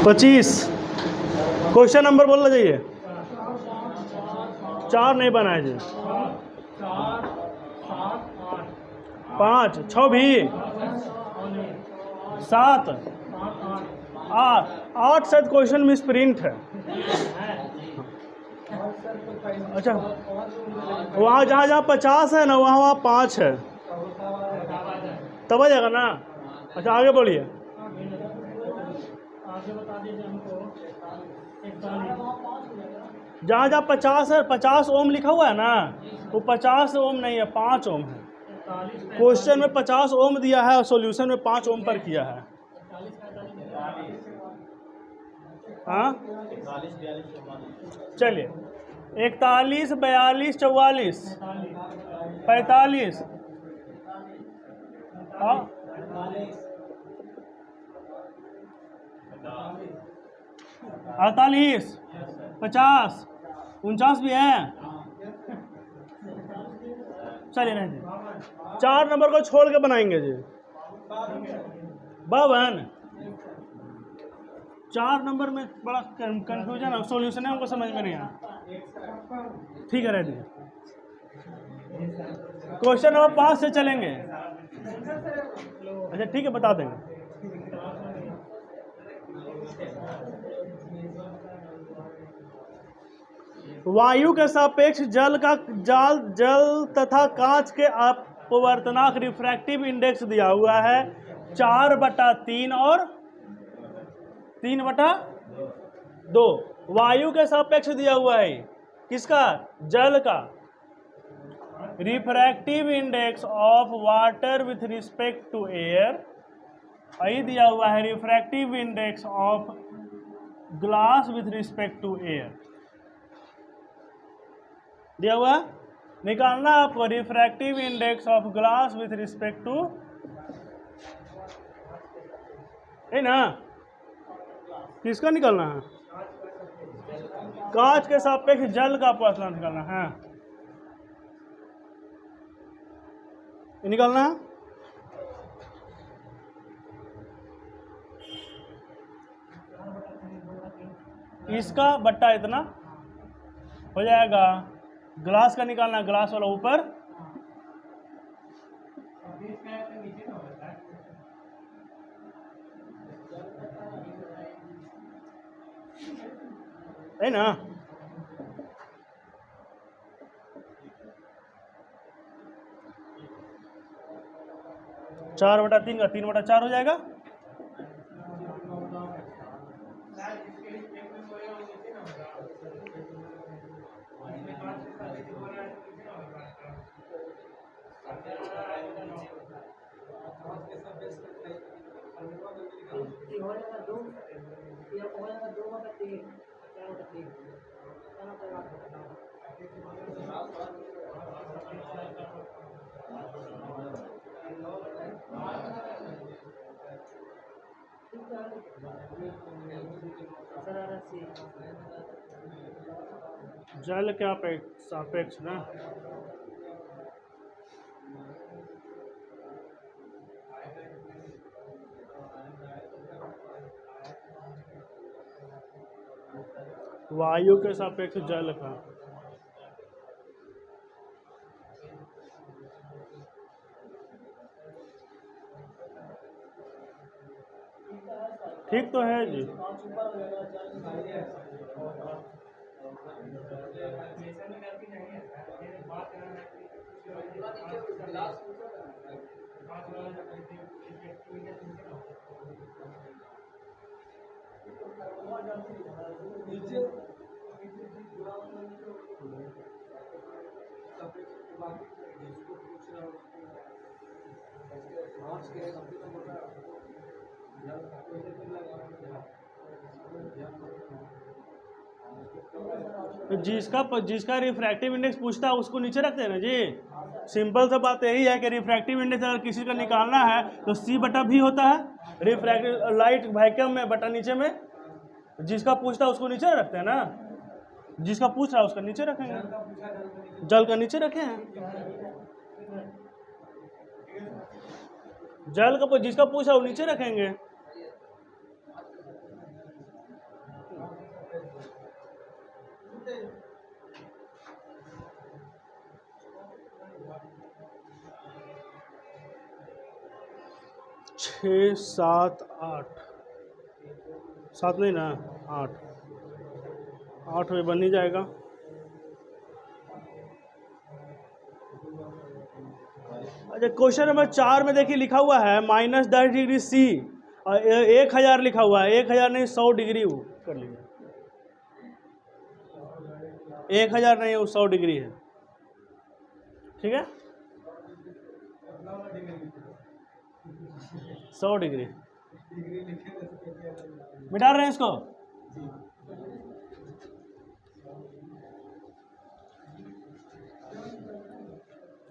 पच्चीस। Question number बोलना चाहिए। 4 नहीं बनाए जी। 5 6 भी 7 8 शायद क्वेश्चन मिस प्रिंट है। अच्छा, वहाँ जहाँ जहाँ 50 है ना वहाँ 5 है, तब आ जाएगा ना। अच्छा आगे बढ़िए। जहाँ जहाँ 50 है, 50 ओम लिखा हुआ है ना, वो 50 ओम नहीं है, 5 ओम है। क्वेश्चन में 50 ओम दिया है और सॉल्यूशन में 5 ओम पर किया है। हाँ चलिए, 41 42 44 45 48 50 49 भी है। चलिए नहीं जी, 4 नंबर को छोड़ के बनाएंगे जी। 52 4 नंबर में बड़ा कंफ्यूजन है, सॉल्यूशन है हमको समझ में नहीं आया। ठीक है, रह दीजिए। क्वेश्चन नंबर 5 से चलेंगे। अच्छा ठीक है, बता देंगे। वायु के सापेक्ष जल तथा कांच के अपवर्तनांक रिफ्रैक्टिव इंडेक्स दिया हुआ है 4/3 और 3/2। वायु के सापेक्ष दिया हुआ है किसका? जल का। Refractive index of water with respect to air, यही दिया हुआ है refractive index of glass with respect to air दिया हुआ। निकालना आपको refractive index of glass with respect to, है ना, किसका निकालना है? कांच के सापेक्ष जल का अपवर्तनांक निकालना है, ये निकालना है। इसका बट्टा इतना हो जाएगा। ग्लास का निकालना, ग्लास वाला ऊपर, है ना। चार बटा तीन का 3/4 हो जाएगा। जल क्या सापेक्ष ना, वायु के सापेक्ष जल का। ठीक तो है जी। जिसका रिफ्रैक्टिव इंडेक्स पूछता है उसको नीचे रखते हैं ना जी। सिंपल सा बात यही है कि रिफ्रैक्टिव इंडेक्स अगर किसी का निकालना है तो C/V होता है। रिफ्रैक्टिव लाइट वैक्यूम में बटा नीचे में, जिसका पूछता है उसको नीचे रखते हैं ना। जिसका पूछ रहा है उसका नीचे रखेंगे, जल का नीचे रखे हैं, जल का जिसका पूछा वो नीचे रखेंगे। छः सात आठ, सात नहीं ना, आठ, आठ में बन ही जाएगा। अच्छा, क्वेश्चन नंबर 4 में देखिए लिखा हुआ है -10 डिग्री सी और 1000 लिखा हुआ है, 1000 नहीं 100 डिग्री वो कर लीजिए, 1000 नहीं वो 100 डिग्री है, ठीक है, 100 डिग्री मिटा रहे हैं इसको।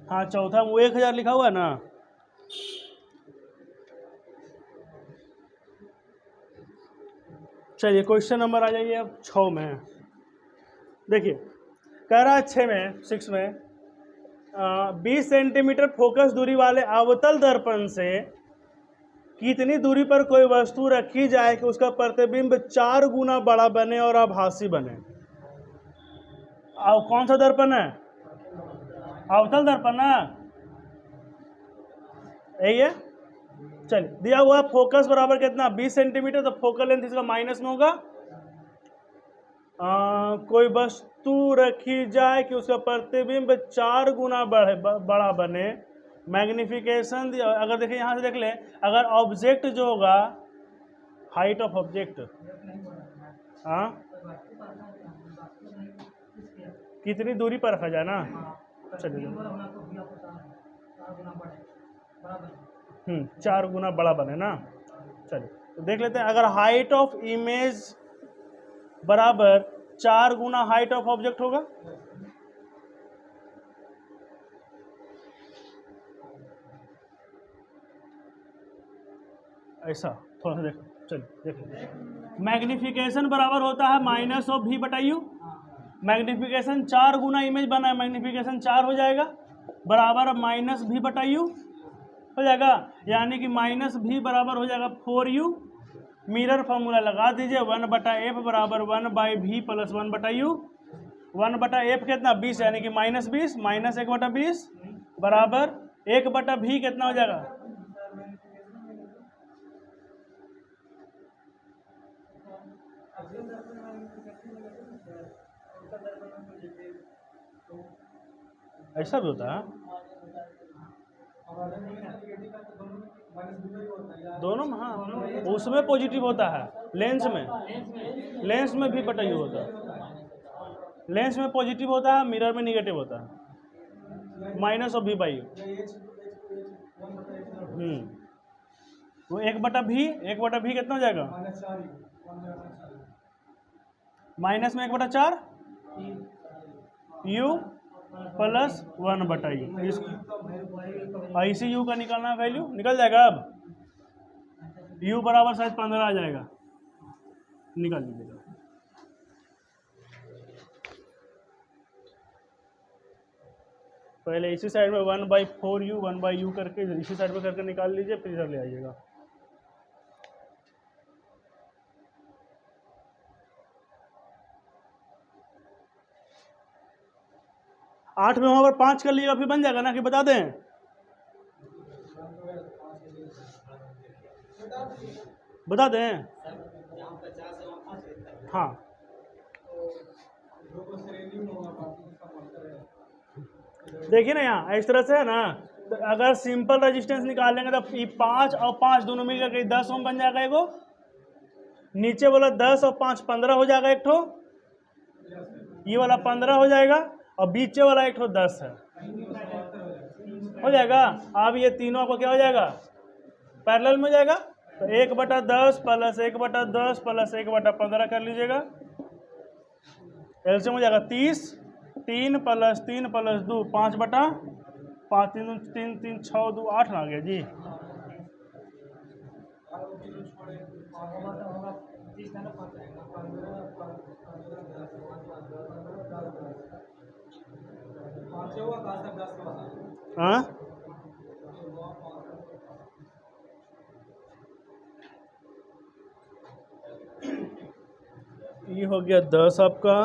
हाँ चौथा वो 1000 लिखा हुआ है ना। चलिए क्वेश्चन नंबर आ जाइए अब 6 में। देखिए कह रहा है 6 में 20 सेंटीमीटर फोकस दूरी वाले अवतल दर्पण से कितनी दूरी पर कोई वस्तु रखी जाए कि उसका प्रतिबिंब 4 गुना बड़ा बने और आभासी बने। अब कौन सा दर्पण है? अवतल दर्पण ना, यही है। चलिए दिया हुआ फोकस बराबर कितना 20 सेंटीमीटर, तो फोकल लेंथ इसका माइनस में होगा। कोई वस्तु रखी जाए कि उसका प्रतिबिंब 4 गुना बड़ा बने, मैग्निफिकेशन अगर देखें यहाँ से देख लें, अगर ऑब्जेक्ट जो होगा हाइट ऑफ ऑब्जेक्ट, हाँ कितनी दूरी पर रखा जाए ना। चलिए 4 गुना बड़ा बने ना। चलिए तो देख लेते हैं, अगर हाइट ऑफ इमेज बराबर 4 गुना हाइट ऑफ ऑब्जेक्ट होगा, ऐसा थोड़ा सा देखो। चलिए देखो, मैग्निफिकेशन बराबर होता है -v/u। मैग्निफिकेशन 4 गुना इमेज बना है, मैग्निफिकेशन 4 हो जाएगा, बराबर -v/u हो जाएगा, यानी कि -v बराबर हो जाएगा 4u। मिरर फॉर्मूला लगा दीजिए, 1/f बराबर 1/v + 1/u। 1/f कितना 20, यानी कि -20 -1/20 बराबर 1/v कितना हो जाएगा। ऐसा भी होता है दोनों में, हाँ उसमें पॉजिटिव होता है, लेंस में v/u होता है, लेंस में पॉजिटिव होता है, मिरर में निगेटिव होता है, -v/u। वो 1/v कितना हो जाएगा, माइनस में 1/4 u + 1/u। ऐसे u का निकालना वैल्यू निकल जाएगा। अब u बराबर शायद 15 आ जाएगा, निकाल लीजिएगा। पहले इसी साइड में 1/4u 1/u करके इसी साइड में करके निकाल लीजिए, फिर इधर ले आइएगा। आठ में वहां पर 5 कर लीजिएगा, फिर बन जाएगा ना, कि बता दें? बता दें? हाँ देखिए ना, यहाँ इस तरह से है ना, तो अगर सिंपल रेजिस्टेंस निकालेंगे तो 5 और 5 दोनों मिलकर के 10 ओम बन जाएगा एगो, नीचे वाला 10 और 5 15 हो जाएगा एक ठो, ये वाला 15 हो जाएगा, और बीचे वाला एक ठो 10 है, हो जाएगा। अब ये तीनों को क्या हो जाएगा, पैरेलल में हो जाएगा, तो 1/10 + 1/10 + 1/15 कर लीजिएगा, एलसीएम हो जाएगा 30, 3 + 3 + 2 5/5, 3 3 6 2 8 आ गया जी। हाँ ये हो गया 10 आपका,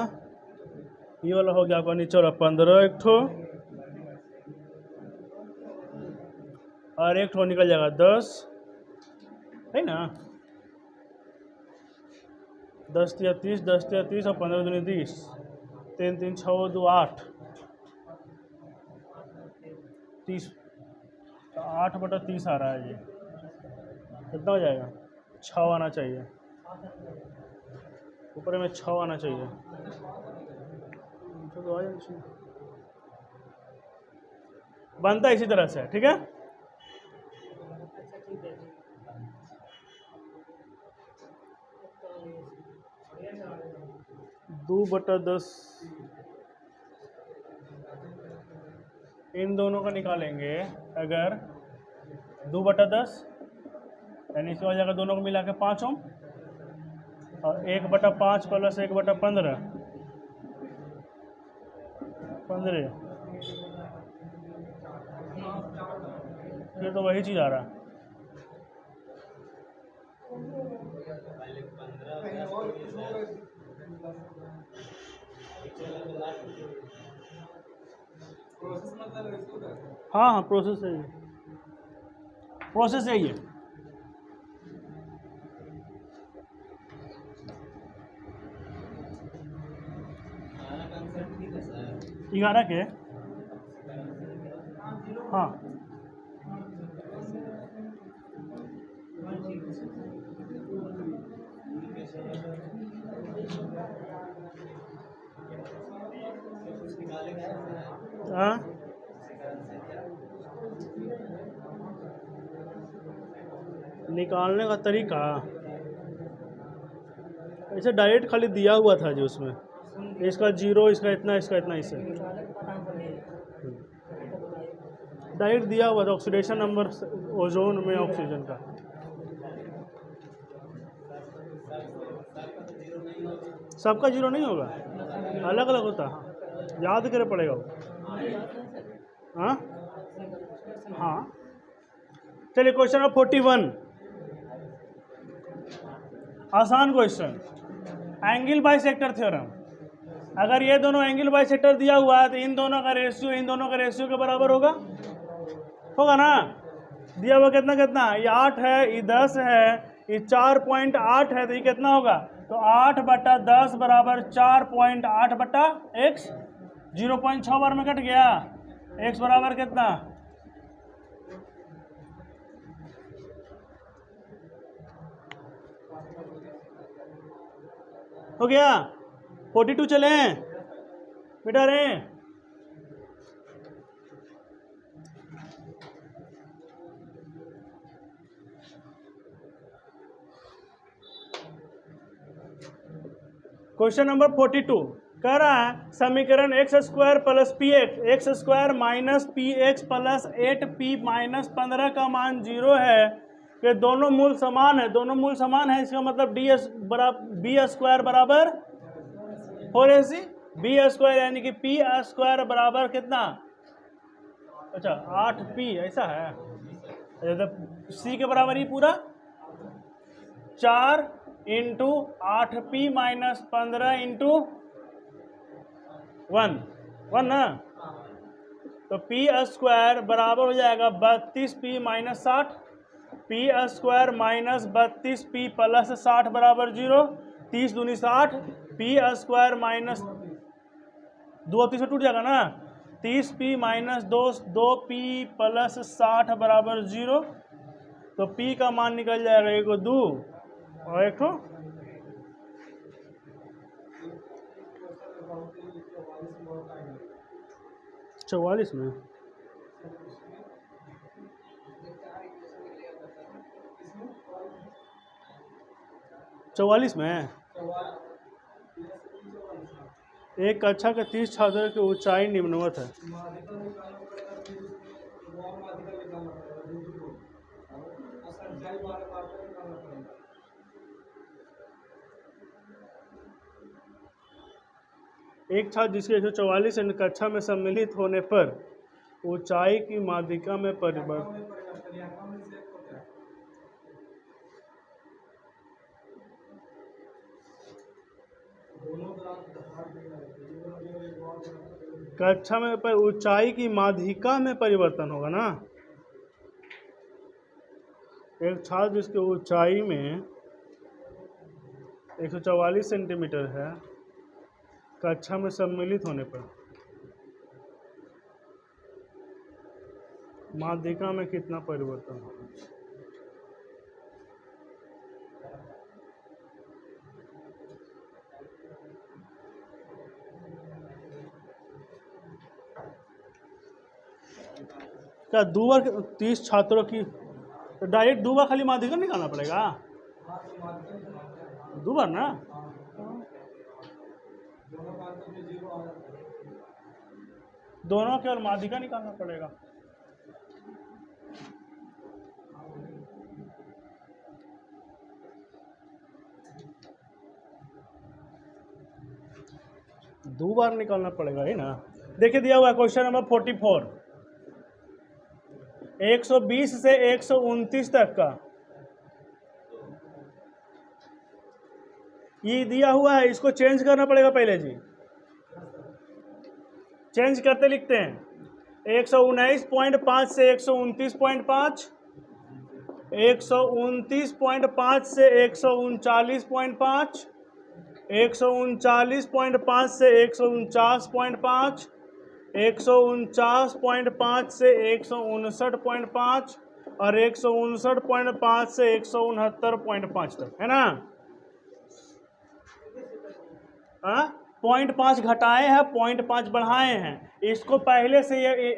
ये वाला हो गया आपका नीचे वाला 15 एक ठो, और एक ठो निकल जाएगा 10, है ना। 10 या 30, 10 या 30 और 15 दूनी 30, 3 3 6 2 8, 30, 8/30 आ रहा है ये, कितना हो जाएगा? 6 आना चाहिए, ऊपर में 6 आना चाहिए, तो बनता है इसी तरह से, ठीक है। दो बटा 10 इन दोनों का निकालेंगे अगर 2/10, यानी इसमें हो जाएगा दोनों को मिला के 5 ओम, और 1/5 प्लस 1/15 15, फिर तो वही चीज़ आ रहा है। हाँ हाँ प्रोसेस है, प्रोसेस यही है। ग्यारह के, हाँ हाँ निकालने का तरीका ऐसे डायरेक्ट खाली दिया हुआ था जो उसमें, इसका 0, इसका इतना, इसका इतना, इससे डायरेक्ट दिया हुआ था ऑक्सीडेशन नंबर ओजोन में ऑक्सीजन का। सबका 0 नहीं होगा, अलग अलग होता, याद करे पड़ेगा वो। हाँ हाँ चलिए क्वेश्चन नंबर 41, आसान क्वेश्चन, एंगल बाइसेक्टर थ्योरम। अगर ये दोनों एंगल बाइसेक्टर दिया हुआ है तो इन दोनों का रेशियो इन दोनों का रेशियो के बराबर होगा, होगा ना। दिया हुआ कितना कितना, ये 8 है, ये 10 है, ये 4.8 है, तो ये कितना होगा, तो 8/10 बराबर 4.8/x, 0.6 बार में कट गया, x बराबर कितना, हो गया। 42 चले बेटा रे, क्वेश्चन नंबर 42 कह रहा है समीकरण x² plus px, x² minus px plus 8p minus 15 का मान 0 है, कि दोनों मूल समान है, दोनों मूल समान है, इसका मतलब b² बराबर 4ac, b² यानी कि p² बराबर कितना, अच्छा 8p, ऐसा है, तो c के बराबर ही पूरा 4 इंटू 8p माइनस 15 इंटू 1 ना, तो p² बराबर हो जाएगा 32p minus 60, p² minus 32p plus 60 बराबर 0, 30 दूनी 60, p² माइनस 2 30 टूट जाएगा ना, 30p माइनस 2p प्लस 60 बराबर 0, तो p का मान निकल जाएगा 1 2 और 1 44 में, एक कक्षा के 30 छात्रों की ऊंचाई निम्नवत है। एक छात्र जिसके 144 सेंट कक्षा में सम्मिलित होने पर ऊंचाई की माध्यिका में परिवर्तन। कक्षा में पर ऊंचाई की माध्यिका में परिवर्तन होगा ना। एक छात्र जिसकी ऊंचाई में 144 सेंटीमीटर है, कक्षा में सम्मिलित होने पर माध्यिका में कितना परिवर्तन होगा। क्या 2 बार 30 छात्रों की तो डायरेक्ट 2 बार खाली माध्यिका निकालना पड़ेगा? 2 बार ना। दोनों केवल माध्यिका निकालना पड़ेगा। दो बार निकालना पड़ेगा ही ना। देखिए दिया हुआ है क्वेश्चन नंबर 44, 120 से 129 तक का ये दिया हुआ है, इसको चेंज करना पड़ेगा पहले जी। चेंज करते लिखते हैं 119.5 से 129.5, 129.5 से 139.5, 139.5 से 149.5, 149.5 से 159.5 और 159.5 से 169.5 तक है ना। 0.5 घटाए हैं, 0.5 बढ़ाए हैं। इसको पहले से ये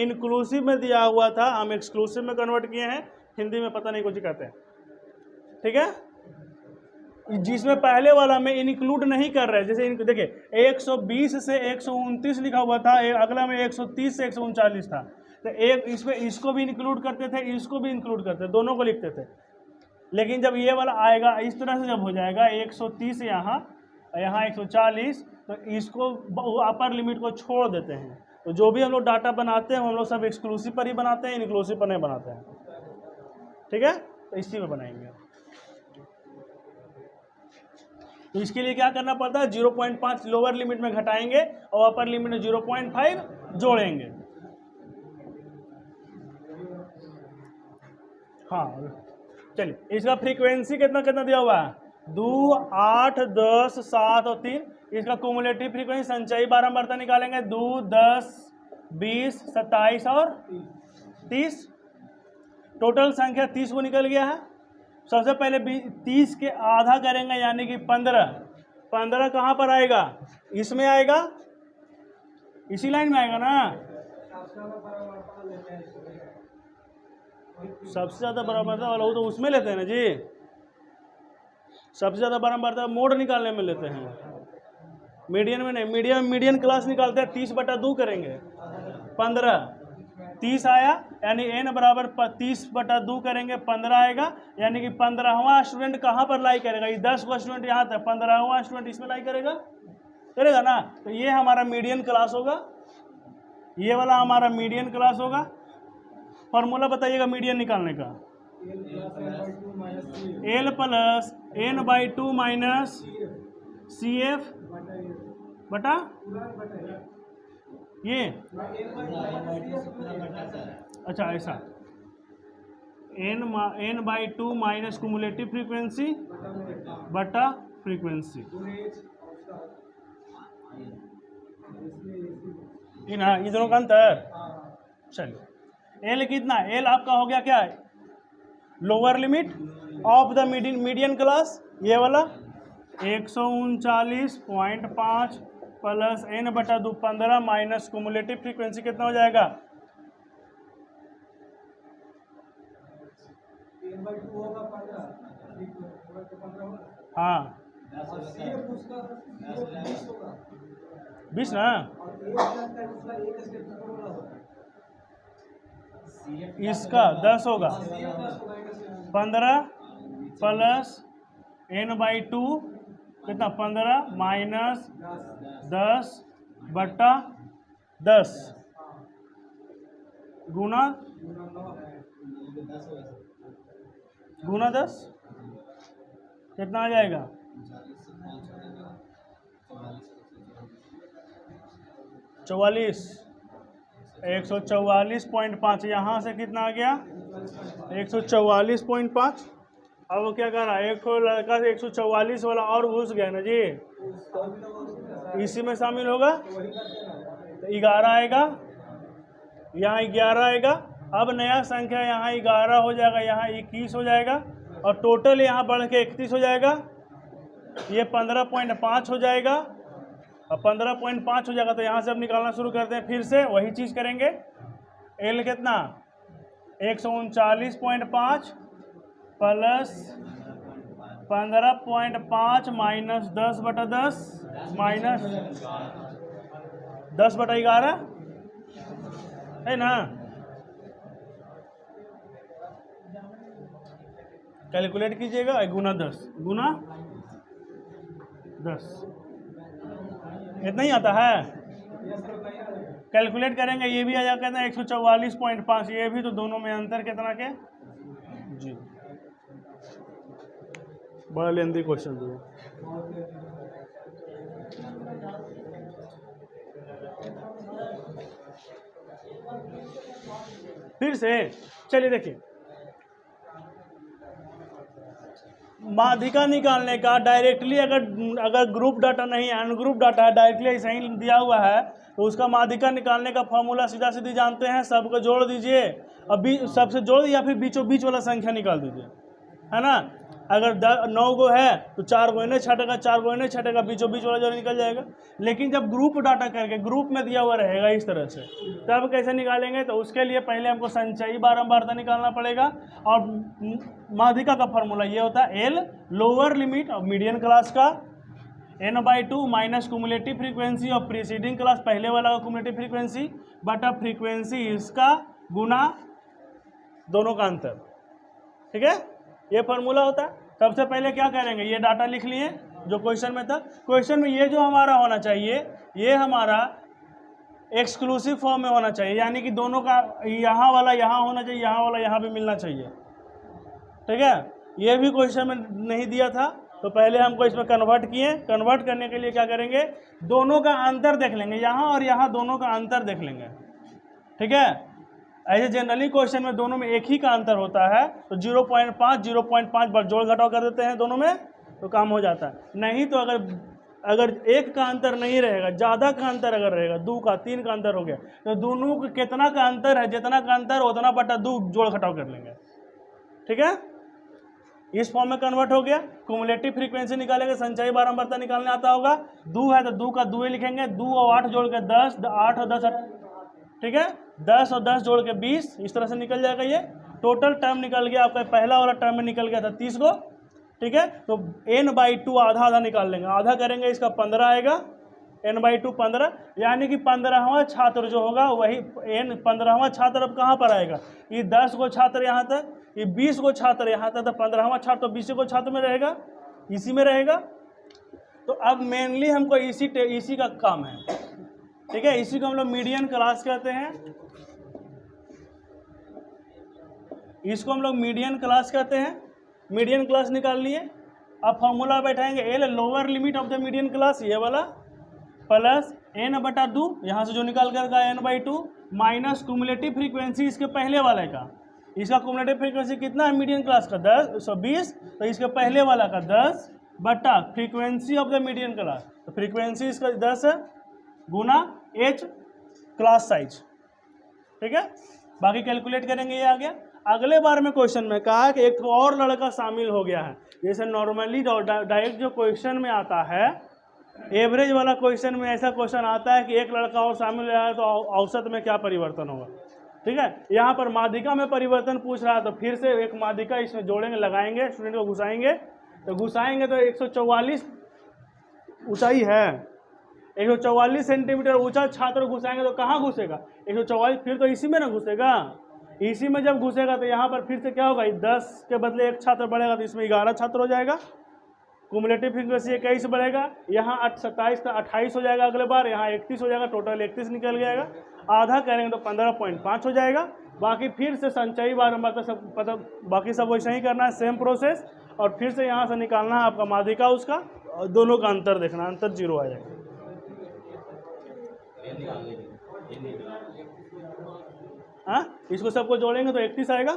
इंक्लूसिव में दिया हुआ था, हम एक्सक्लूसिव में कन्वर्ट किए हैं। हिंदी में पता नहीं कुछ कहते हैं, ठीक है। जिसमें पहले वाला में इंक्लूड नहीं कर रहे, जैसे देखिए 120 से 129 लिखा हुआ था, अगला में 130 से 139 था, तो एक इसमें इसको भी इंक्लूड करते थे, इसको भी इंक्लूड करते थे, दोनों को लिखते थे। लेकिन जब ये वाला आएगा इस तरह से, जब हो जाएगा 130 यहाँ 140, तो इसको अपर लिमिट को छोड़ देते हैं। तो जो भी हम लोग डाटा बनाते हैं हम लोग सब एक्सक्लूसिव पर ही बनाते हैं, इंक्लूसिव पर नहीं बनाते हैं, ठीक है। तो इसी में बनाएंगे। तो इसके लिए क्या करना पड़ता है, 0.5 लोअर लिमिट में घटाएंगे और अपर लिमिट में 0.5 जोड़ेंगे। हाँ चलिए, इसका फ्रीक्वेंसी कितना कितना दिया हुआ है, 2, 8, 10, 7 और 3। इसका क्यूमुलेटिव फ्रीक्वेंसी संचयी बारंबारता निकालेंगे, 2, 10, 20, 27 और 30। टोटल संख्या 30 को निकल गया है। सबसे पहले 30 के आधा करेंगे यानी कि 15। 15 कहाँ पर आएगा, इसमें आएगा, इसी लाइन में आएगा ना। सबसे ज्यादा बारंबारता वाला हो तो उसमें लेते हैं ना जी। सबसे ज्यादा बारंबारता मोड निकालने में लेते हैं, मीडियन में नहीं। मीडियन क्लास निकालते हैं, 30/2 करेंगे, 15। 30 आया यानी n बराबर 30/2 करेंगे, 15 आएगा। यानी कि 15वां स्टूडेंट कहाँ पर लाई करेगा, ये 10 को स्टूडेंट यहाँ तक, 15वां स्टूडेंट इसमें लाई करेगा ना। तो ये हमारा मीडियन क्लास होगा, ये वाला हमारा मीडियन क्लास होगा। फॉर्मूला बताइएगा मीडियन निकालने का, L plus n/2 minus CF बटा ये, अच्छा ऐसा, n/2 माइनस क्यूमुलेटिव फ्रीक्वेंसी बटा फ्रीक्वेंसी। ये दोनों का अंतर। चलिए L कितना, L आपका हो गया क्या, lower limit of the median class, ये वाला 139.5 plus n/2 15 minus cumulative frequency कितना हो जाएगा, हाँ 20 ना। इसका 10 होगा, 15 प्लस n/2 कितना 15 माइनस 10/10 गुना 10 कितना आ जाएगा 44 144.5 यहाँ से कितना आ गया 144.5। अब वो क्या कर रहा है, एक लड़का से 144 वाला और घुस गया ना जी, इसी में शामिल होगा तो 11 आएगा, यहाँ 11 आएगा। अब नया संख्या यहाँ 11 हो जाएगा, यहाँ 21 हो जाएगा और टोटल यहाँ बढ़ के 31 हो जाएगा। ये 15.5 हो जाएगा और 15.5 हो जाएगा तो यहाँ से अब निकालना शुरू करते हैं, फिर से वही चीज़ करेंगे। एल कितना 139.5 प्लस 15.5 माइनस 10/10 माइनस 10/11 है ना। कैलकुलेट कीजिएगा, गुना 10 इतना ही आता है। कैलकुलेट करेंगे ये भी आ जाएगा कहते हैं 144.5, ये भी, तो दोनों में अंतर कितना के जी। बड़ा लेंदी क्वेश्चन दिया। फिर से चलिए देखिए, माध्यिका निकालने का डायरेक्टली अगर ग्रुप डाटा नहीं है, अनग्रुप डाटा है, डायरेक्टली ऐसा ही दिया हुआ है तो उसका माध्यिका निकालने का फॉर्मूला सीधा सीधी जानते हैं, सबको जोड़ दीजिए। अब सबसे जोड़ या फिर बीचों बीच वाला संख्या निकाल दीजिए, है ना। अगर 9 गो है तो 4 गो इन्हें छटेगा, 4 गो इन्हें छटेगा, बीचों बीच वाला जो निकल जाएगा। लेकिन जब ग्रुप डाटा करके ग्रुप में दिया हुआ रहेगा इस तरह से, तब कैसे निकालेंगे, तो उसके लिए पहले हमको संचयी बारंबारता निकालना पड़ेगा। और माध्यिका का फॉर्मूला ये होता है L lower limit of median class का n/2 minus cumulative frequency of preceding class, पहले वाला का क्यूमुलेटिव फ्रीक्वेंसी बटा फ्रीक्वेंसी इसका गुना दोनों का अंतर। ठीक है, ये फार्मूला होता है। सबसे पहले क्या करेंगे, ये डाटा लिख लिए जो क्वेश्चन में था। क्वेश्चन में ये जो हमारा होना चाहिए, ये हमारा एक्सक्लूसिव फॉर्म में होना चाहिए, यानी कि दोनों का यहाँ वाला यहाँ होना चाहिए, यहाँ वाला यहाँ भी मिलना चाहिए। ठीक है, ये भी क्वेश्चन में नहीं दिया था तो पहले हमको इसमें कन्वर्ट किए। कन्वर्ट करने के लिए क्या करेंगे, दोनों का अंतर देख लेंगे, यहाँ और यहाँ दोनों का अंतर देख लेंगे। ठीक है, ऐसे जनरली क्वेश्चन में दोनों में एक ही का अंतर होता है तो 0.5 पर जोड़ घटाव कर देते हैं दोनों में तो काम हो जाता है। नहीं तो अगर एक का अंतर नहीं रहेगा, ज़्यादा का अंतर अगर रहेगा, 2 का 3 का अंतर हो गया तो दोनों का कितना का अंतर है, जितना का अंतर उतना बटा 2 जोड़ घटाव कर लेंगे। ठीक है, इस फॉर्म में कन्वर्ट हो गया। क्यूमुलेटिव फ्रीक्वेंसी निकालेंगे, संचयी बारंबारता निकालने आता होगा। 2 है तो 2 का 2 लिखेंगे, 2 और 8 जोड़ के 10, 8 और 10, ठीक है, 10 और 10 जोड़ के 20, इस तरह से निकल जाएगा। ये टोटल टर्म निकल गया आपका, पहला वाला टर्म में निकल गया था 30 गो। ठीक है, तो n/2 आधा आधा निकाल लेंगे, आधा करेंगे इसका 15 आएगा, n/2 15, यानी कि 15वां छात्र जो होगा वही 15वां छात्र अब कहाँ पर आएगा, ये 10 गो छात्र यहाँ तक, ये 20 गो छात्र यहाँ तक, तो 15वां छात्र तो 20 गो छात्र में रहेगा, इसी में रहेगा। तो अब मेनली हमको इसी का काम है। ठीक है, इसी को हम लोग मीडियन क्लास कहते हैं, इसको हम लोग मीडियन क्लास कहते हैं। मीडियन क्लास निकाल लिए। अब फॉर्मूला बैठाएंगे L lower limit of the median class, ये वाला, प्लस n/2 यहाँ से जो निकाल कर का n/2 माइनस क्यूमुलेटिव फ्रीक्वेंसी इसके पहले वाले का, इसका क्यूमुलेटिव फ्रीक्वेंसी कितना है मीडियन क्लास का 20, तो इसके पहले वाला का 10 बटा frequency of the median class, तो फ्रीक्वेंसी इसका 10 है गुना h क्लास साइज। ठीक है, बाकी कैलकुलेट करेंगे, ये आ गया। अगले बार में क्वेश्चन में कहा कि एक और लड़का शामिल हो गया है। जैसे नॉर्मली डायरेक्ट जो क्वेश्चन में आता है, एवरेज वाला क्वेश्चन में ऐसा क्वेश्चन आता है कि एक लड़का और शामिल रहा है तो औसत में क्या परिवर्तन होगा। ठीक है, यहाँ पर माध्यिका में परिवर्तन पूछ रहा है तो फिर से एक माध्यिका इसमें जोड़ेंगे, लगाएंगे, स्टूडेंट को घुसाएंगे, तो घुसाएंगे तो 144 ऊंचाई है, 144 सेंटीमीटर ऊंचा छात्र घुसाएंगे तो कहाँ घुसेगा 144, फिर तो इसी में ना घुसेगा। इसी में जब घुसेगा तो यहाँ पर फिर से क्या होगा, 10 के बदले एक छात्र बढ़ेगा तो इसमें 11 छात्र हो जाएगा। कुमुलेटिव फ्रीक्वेंसी 21 बढ़ेगा, यहाँ 27 था 28 हो जाएगा अगले बार, यहाँ 31 हो जाएगा, टोटल 31 निकल जाएगा। आधा करेंगे तो 15.5 हो जाएगा। बाकी फिर से संचयी बारंबार तो सब पता, बाकी सब वैसे ही करना है, सेम प्रोसेस। और फिर से यहाँ से निकालना है आपका माध्यिका उसका, और दोनों का अंतर देखना, अंतर 0 आ जाएगा। हाँ, इसको सबको जोड़ेंगे तो 31 आएगा।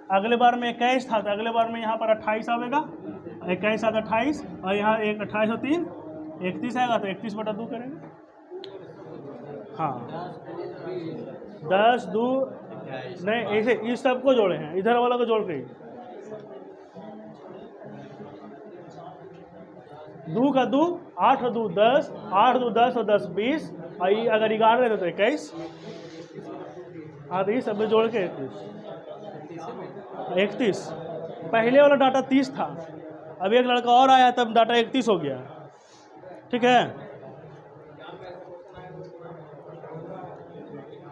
अगले बार में 21 था तो अगले बार में यहाँ पर 28 आएगा, 21 7 28, और यहाँ 1 28 और 3 31 आएगा, तो 31/2 करेंगे। हाँ 10 2 नहीं, ऐसे इस सबको जोड़े हैं, इधर वाला को जोड़ के 2 का 2 8 और 2 10, 8 2 10 और 10 20, और ये अगर 11 रहते तो 21। हाँ तो ये सब में जोड़ के 31। पहले वाला डाटा 30 था, अब एक लड़का और आया तब डाटा 31 हो गया। ठीक है,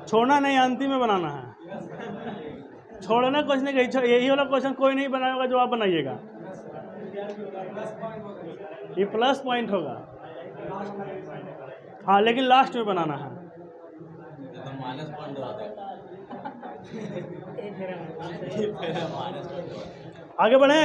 छोड़ना नहीं, अंतिम में बनाना है। छोड़ना क्वेश्चन नहीं, यही वाला क्वेश्चन कोई नहीं बनाएगा जो आप बनाइएगा, ये प्लस पॉइंट होगा। हाँ लेकिन लास्ट में बनाना है। आगे बढ़े।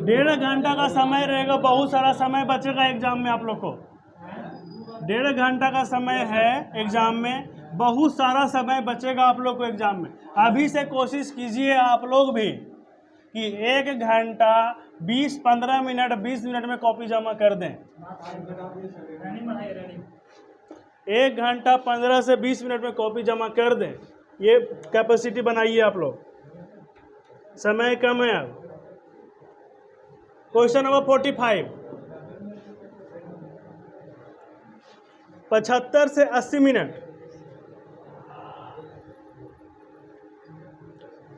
डेढ़ घंटा का समय रहेगा, बहुत सारा समय बचेगा एग्जाम में आप लोग को। 1.5 घंटा का समय है एग्जाम में, बहुत सारा समय बचेगा आप लोग को एग्जाम में। अभी से कोशिश कीजिए आप लोग भी कि 1 घंटा 15 मिनट 20 मिनट में कॉपी जमा कर दें। 1 घंटा 15 से 20 मिनट में कॉपी जमा कर दें, ये कैपेसिटी बनाइए आप लोग, समय कम है। अब क्वेश्चन नंबर 45, 75 से 80 मिनट।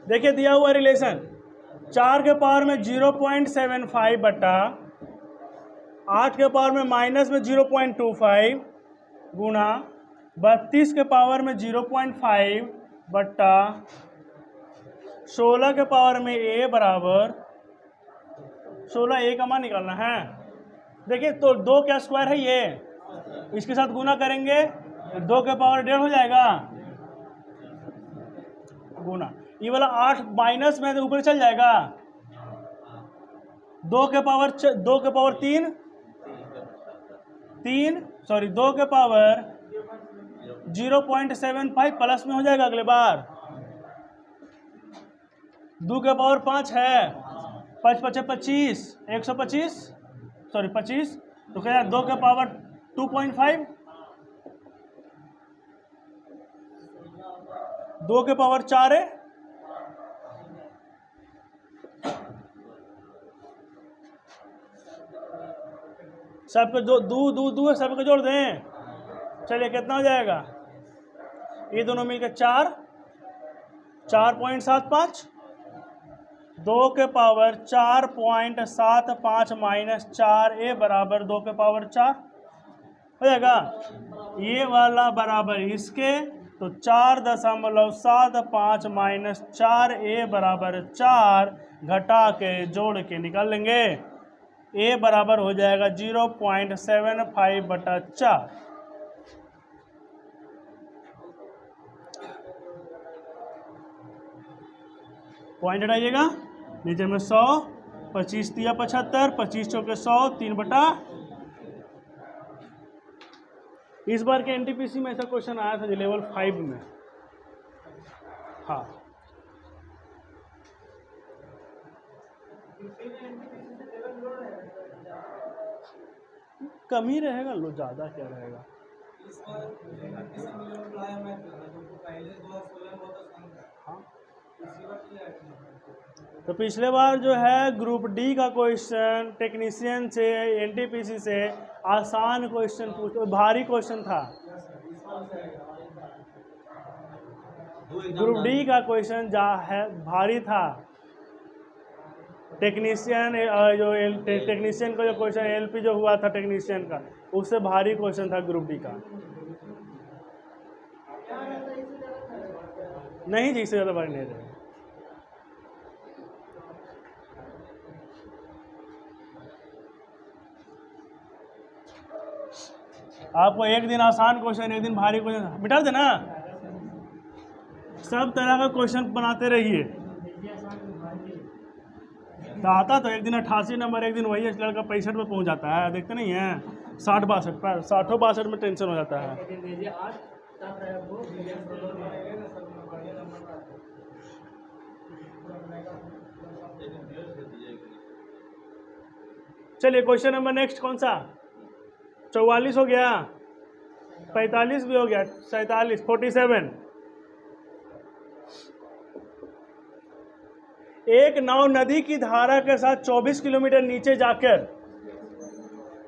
देखिए दिया हुआ रिलेशन, 4 के पावर में 0.75 बटा 8 के पावर में माइनस में 0.25 गुणा 32 के पावर में 0.5 बटा 16 के पावर में a बराबर 16। a का मान निकालना है। देखिए तो 2 का स्क्वायर है ये, इसके साथ गुना करेंगे 2 के पावर 1.5 हो जाएगा, गुना ये वाला 8 माइनस में तो ऊपर चल जाएगा, 2 के पावर 2 के पावर 0.75 प्लस में हो जाएगा अगले बार। 2 के पावर 5 है, 5 5 25 125, 25, तो क्या 2 के पावर 2.5, 2 के पावर 4 है, सबके दो है, सबके जोड़ दें। चलिए कितना हो जाएगा, ये दोनों मिलकर 4.75, 2 के पावर 4.75 माइनस 4a बराबर 2 के पावर 4 हो जाएगा। ये वाला बराबर इसके, तो 4.75 माइनस 4a बराबर 4 घटा के जोड़ के निकाल लेंगे। a बराबर हो जाएगा 0.75 बटा 4। पॉइंट हटाइएगा, नीचे में 100, 25 तिया 75, 25 चौके 100, 3 बटा। इस बार के एनटीपीसी में ऐसा क्वेश्चन आया था जो लेवल 5 में। हाँ कम ही रहेगा, लो ज़्यादा क्या रहेगा। हाँ तो पिछले बार जो है ग्रुप डी का क्वेश्चन टेक्नीशियन से एनटीपीसी से आसान क्वेश्चन भारी क्वेश्चन था। ग्रुप डी का क्वेश्चन जा है भारी था। टेक्नीशियन जो टेक्नीशियन का जो क्वेश्चन एलपी जो हुआ था टेक्नीशियन का, उससे भारी क्वेश्चन था ग्रुप डी का। नहीं जी, इससे ज़्यादा भारी नहीं रहे। आपको एक दिन आसान क्वेश्चन, एक दिन भारी क्वेश्चन बिठा देना। सब तरह का क्वेश्चन बनाते रहिए। आता तो एक दिन 88 नंबर, एक दिन वही लड़का 65 में पहुंच जाता है, देखते नहीं है 60-62 60-62 में टेंशन हो जाता है। चलिए क्वेश्चन नंबर नेक्स्ट कौन सा? 44 हो गया, 45 भी हो गया, 47 47। एक नाव नदी की धारा के साथ 24 किलोमीटर नीचे जाकर,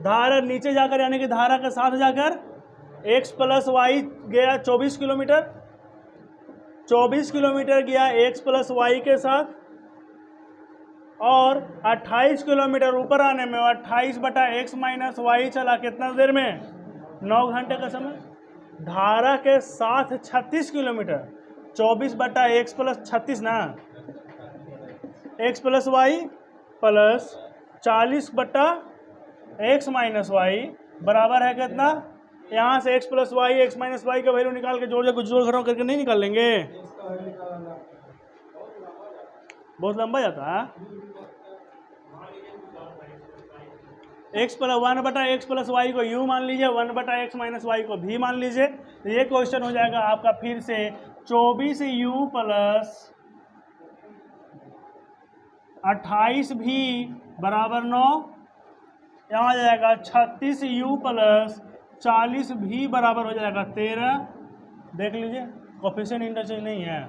धारा नीचे जाकर यानी कि धारा के साथ जाकर x प्लस वाई गया 24 किलोमीटर, 24 किलोमीटर गया x प्लस वाई के साथ, और 28 किलोमीटर ऊपर आने में 28/x माइनस वाई चला कितना देर में? 9 घंटे का समय। धारा के साथ 36 किलोमीटर, 24/x प्लस 36 ना, x plus y plus 40/x minus y बराबर है कितना? यहाँ से x plus y x minus y का वैल्यू निकाल के जोड़ घटाव करके नहीं निकाल लेंगे, बहुत लंबा जाता है। x plus 1/x plus y को u मान लीजिए, 1/x माइनस वाई को v मान लीजिए। तो ये क्वेश्चन हो जाएगा आपका फिर से 24u प्लस 28v बराबर 9, यहाँ आ जाएगा 36u प्लस 40v बराबर हो जाएगा 13। देख लीजिए कोफिशिएंट इंटरचेंज नहीं है।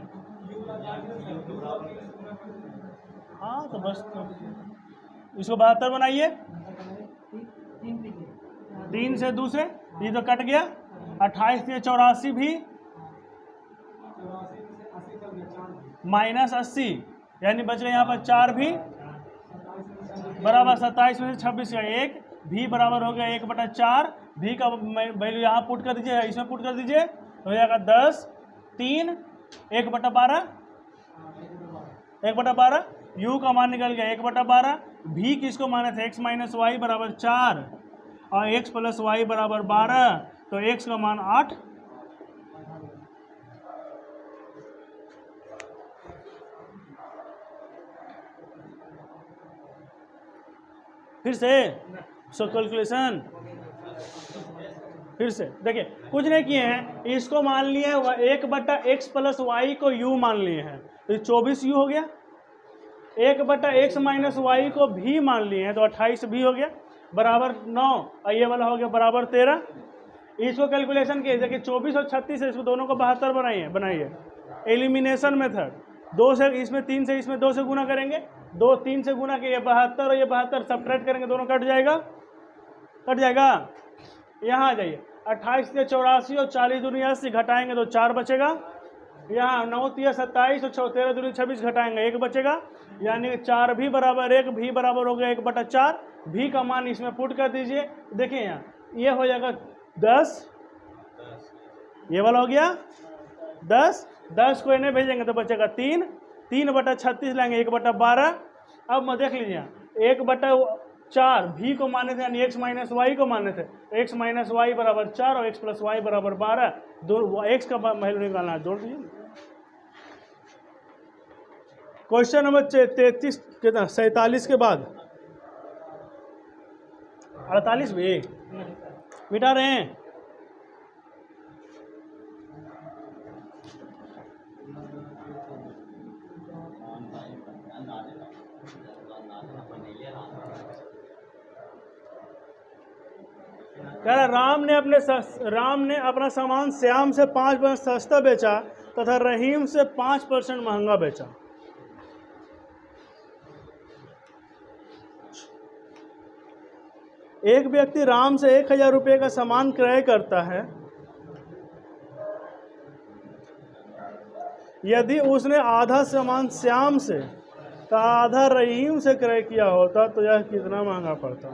हाँ तो बस तो इसको 72 बनाइए, 3 से दूसरे ये तो कट गया, 28 से 84 भी माइनस 80 यानी बच गए यहाँ पर 4 भी बराबर 27 में से 26 का 1 भी बराबर हो गया 1/4। भी का वैल्यू यहाँ पुट कर दीजिए, इसमें पुट कर दीजिए, हो जाएगा 10 3 1/12 1/12। u का मान निकल गया 1/12। भी किसको माने थे? x माइनस वाई बराबर 4 और x प्लस वाई बराबर 12, तो x का मान 8। फिर से सो कैलकुलेशन फिर से देखिए, कुछ नहीं किए हैं, इसको मान लिए 1/x प्लस वाई को u मान लिए हैं, तो 24u हो गया। 1/x माइनस वाई को भी मान लिए हैं, तो 28 भी हो गया बराबर 9, और ये वाला हो गया बराबर 13। इसको कैलकुलेशन किए, देखिए 24 और 36 है, इसको दोनों को 72 बनाइए। एलिमिनेशन मेथड, 2 से इसमें 3 से इसमें 2 से गुना करेंगे, 2 3 से गुना के ये 72 और ये 72 सब्ट्रैक्ट करेंगे, दोनों कट जाएगा। यहाँ आ जाइए, 28 से 84 और 40 दूनी 80 घटाएंगे तो 4 बचेगा। यहाँ 9 3 27 और 13 दूनी 26 घटाएंगे 1 बचेगा, यानी 4 भी बराबर 1 भी बराबर हो गया 1/4। भी का मान इसमें पुट कर दीजिए, देखिए यहाँ ये हो जाएगा 10, ये वाला हो गया 10 को इन्हें भेजेंगे तो बचेगा 3/36 लेंगे 1/12। अब मैं देख लीजिए 1/4 भी को माने थे, यानी x माइनस वाई को माने थे, तो x माइनस वाई बराबर 4 और x प्लस वाई बराबर 12। दो x का वैल्यू निकालना है, जोड़ दीजिए। क्वेश्चन नंबर 33 कितना? 47 के बाद 48 भी मिटा रहे हैं। कह रहा राम ने अपना सामान श्याम से 5% सस्ता बेचा तथा रहीम से 5% महंगा बेचा। एक व्यक्ति राम से 1000 रुपये का सामान क्रय करता है यदि उसने आधा सामान श्याम से तो आधा रहीम से क्रय किया होता तो यह कितना महंगा पड़ता।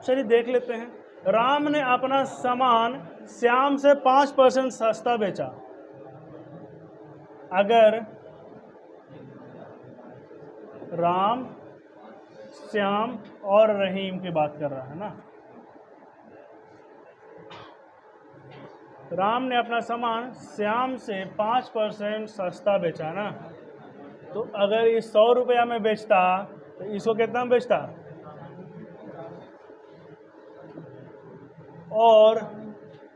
चलिए देख लेते हैं। राम ने अपना सामान श्याम से 5% सस्ता बेचा। अगर राम, श्याम और रहीम की बात कर रहा है ना, राम ने अपना सामान श्याम से 5% सस्ता बेचा ना, तो अगर ये 100 रुपया में बेचता तो इसको कितना में बेचता, और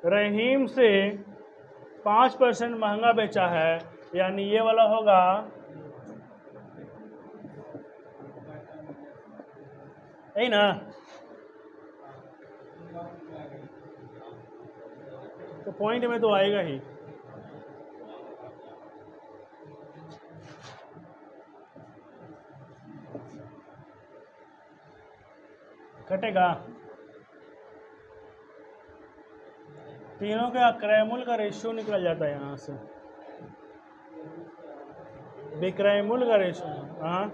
रहीम से 5% महंगा बेचा है, यानी ये वाला होगा यही ना। तो पॉइंट में तो आएगा ही। कटेगा। तीनों का क्रय मूल्य का रेशियो निकल जाता है यहाँ से, विक्रय मूल्य का रेशियो। हाँ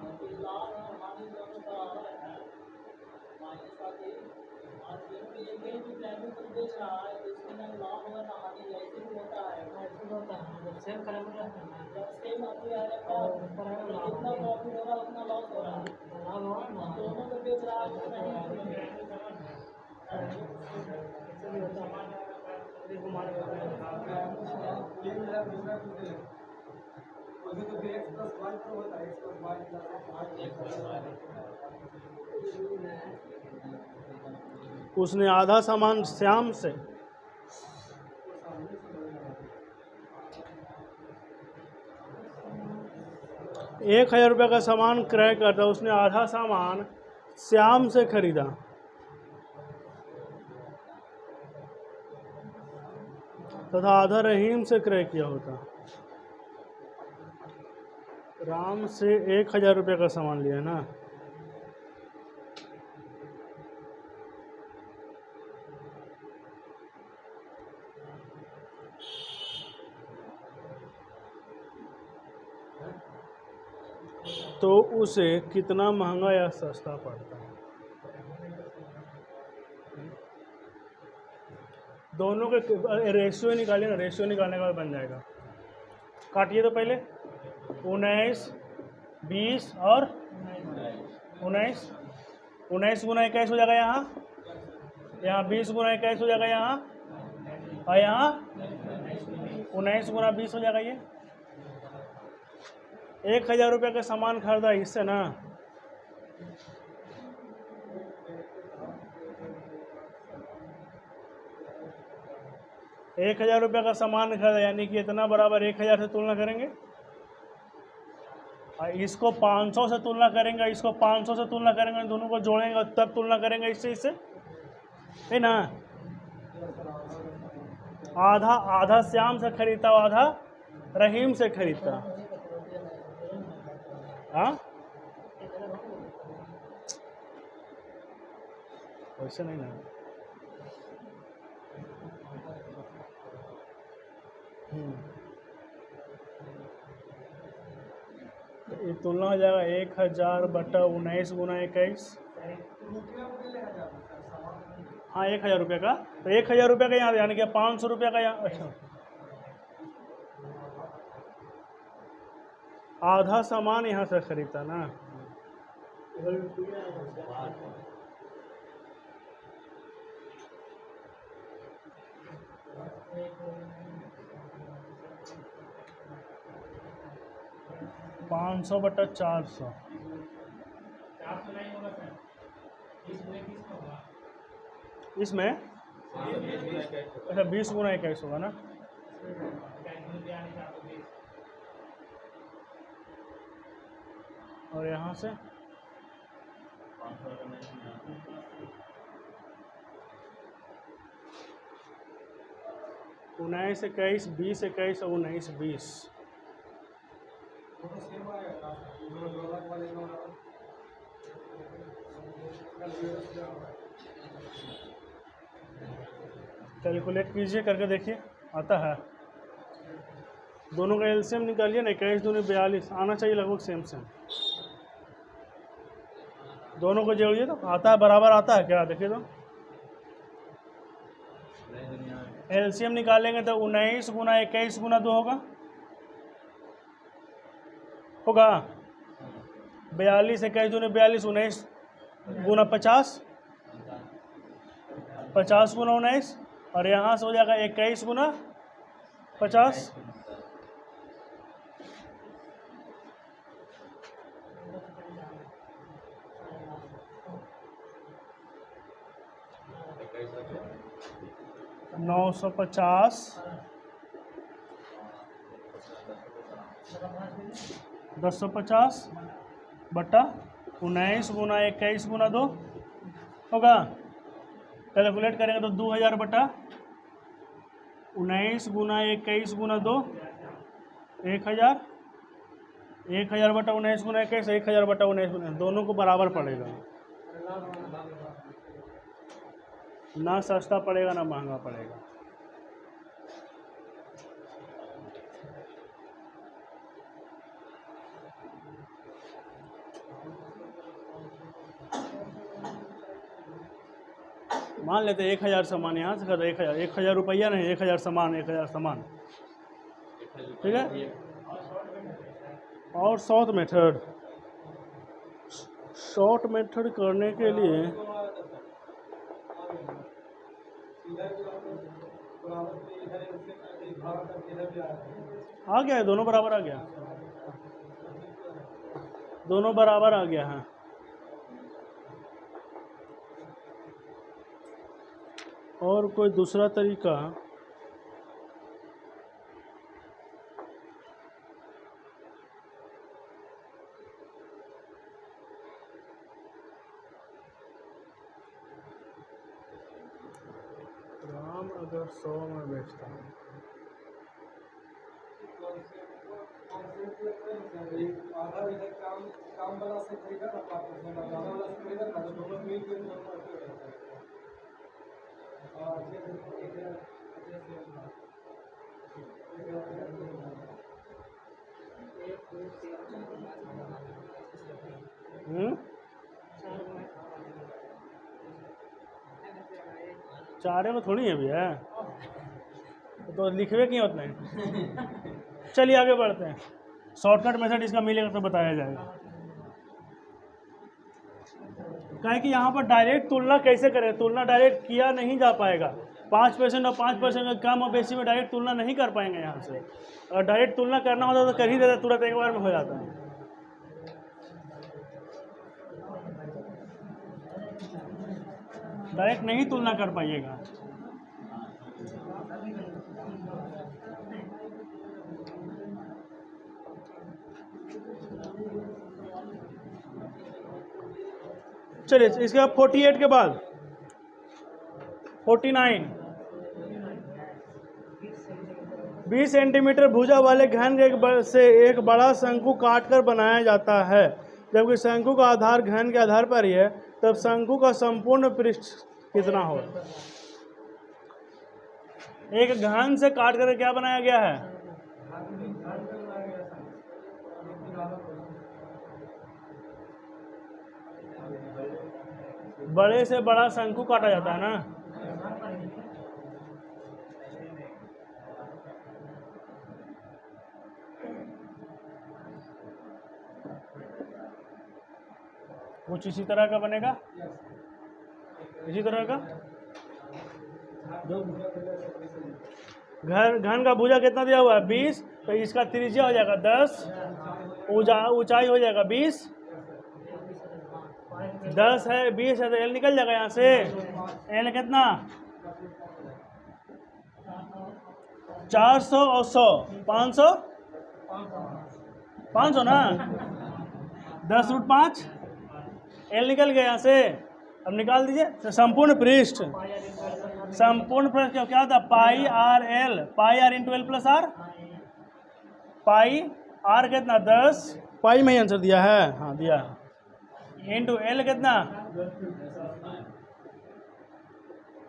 उसने आधा सामान श्याम से, ₹1000 का सामान क्रय करता, उसने आधा सामान श्याम से खरीदा तथा आधा रहीम से क्रय किया होता। राम से ₹1000 का सामान लिया ना, तो उसे कितना महंगा या सस्ता पड़ता है। दोनों के रेशियो निकालिए ना, रेशियो निकालने के बाद बन जाएगा। काटिए तो पहले 19, 20 और 19, 19 गुना 21 हो जाएगा यहाँ, 20 गुना 21 हो जाएगा यहाँ, और यहाँ 19 गुना 20 हो जाएगा। ये ₹1000 का सामान खरीदा इससे ना, ₹1000 का सामान खरीदा, यानी कि इतना बराबर 1000 से तुलना करेंगे, और इसको 500 से तुलना करेंगे, इसको 500 से तुलना करेंगे, दोनों को जोड़ेंगे तब तुलना करेंगे इससे है ना। आधा आधा श्याम से खरीदता, आधा रहीम से खरीदता। हाँ वैसे नहीं ना। ये तुलना हो जाएगा 1000 बटा 19 गुना 21। हाँ ₹1000 का, तो ₹1000 का यहाँ, यानी कि ₹500 का यहाँ। अच्छा, आधा सामान यहाँ से खरीदता ना, ₹500/400, इसमें अच्छा 20 गुना 21 होगा ना। और यहाँ से 19, 21, 20, 21 और 19, 20। कैलकुलेट कीजिए, करके देखिए आता है। दोनों का एलसीएम निकालिए ना, 21 दूनी 42 आना चाहिए लगभग सेम सेम। दोनों को जोड़िए तो आता है, बराबर आता है क्या, देखिए तो। एलसीएम निकालेंगे तो 19 गुना 21 गुना 2 होगा 42, 21 दूनी 42, 19 गुना 50, 50 गुना 19, और यहाँ से हो जाएगा 21 गुना 50। नौ 950 1050 बट्टा 19 गुना 21 गुना 2 होगा। कैलकुलेट करेंगे तो 2000 बटा 19 गुना 21 गुना 2 1000, 1000 बटा 19 गुना 21, 1000 बटा 19 गुना, दोनों को बराबर पड़ेगा। ना सस्ता पड़ेगा ना महंगा पड़ेगा। मान लेते 1000 सामान, यहाँ से कर 1000 रुपया नहीं, 1000 सामान, 1000 सामान, ठीक है। और शॉर्ट मेथड करने के लिए आ गया है, दोनों बराबर आ गया, दोनों बराबर आ गया है। और कोई दूसरा तरीका, राम अगर 100 में बेचता है, आधा इधर काम वाला से खरीदा ना, आधा वाला से खरीदा ना, तो दोनों मिल के चारे में थोड़ी है भैया, तो लिखवे क्यों उतना है। चलिए आगे बढ़ते हैं, शॉर्टकट मेथड इसका मिलेगा तो बताया जाएगा। कहें कि यहाँ पर डायरेक्ट तुलना कैसे करें, तुलना डायरेक्ट किया नहीं जा पाएगा। 5% और 5% का कम और बेसी में डायरेक्ट तुलना नहीं कर पाएंगे यहाँ से। अगर डायरेक्ट तुलना करना होता तो कर ही देता, तुरंत एक बार में हो जाता है। डायरेक्ट नहीं तुलना कर पाइएगा। चलिए इसके बाद 48 के बाद 49, 20 सेंटीमीटर भुजा वाले घन से एक बड़ा शंकु काटकर बनाया जाता है। जबकि शंकु का आधार घन के आधार पर ही है, तब शंकु का संपूर्ण पृष्ठ कितना हो। एक घन से काट कर क्या बनाया गया है, बड़े से बड़ा शंकु काटा जाता है ना। कुछ इसी तरह का बनेगा, इसी तरह का। घन का भुजा कितना दिया हुआ है 20, तो इसका त्रिज्या हो जाएगा 10, ऊंचाई हो जाएगा 20, 10 है 20 है तो एल निकल जाएगा यहाँ से। एल कितना 400 और 100 500, 500 ना, 10√5 एल निकल गया यहाँ से। अब निकाल दीजिए तो संपूर्ण पृष्ठ, संपूर्ण पृष्ठ क्या होता है, pi R L, pi R into L plus R, pi R कितना 10, पाई में ही आंसर दिया है, हाँ दिया, इंटू एल कितना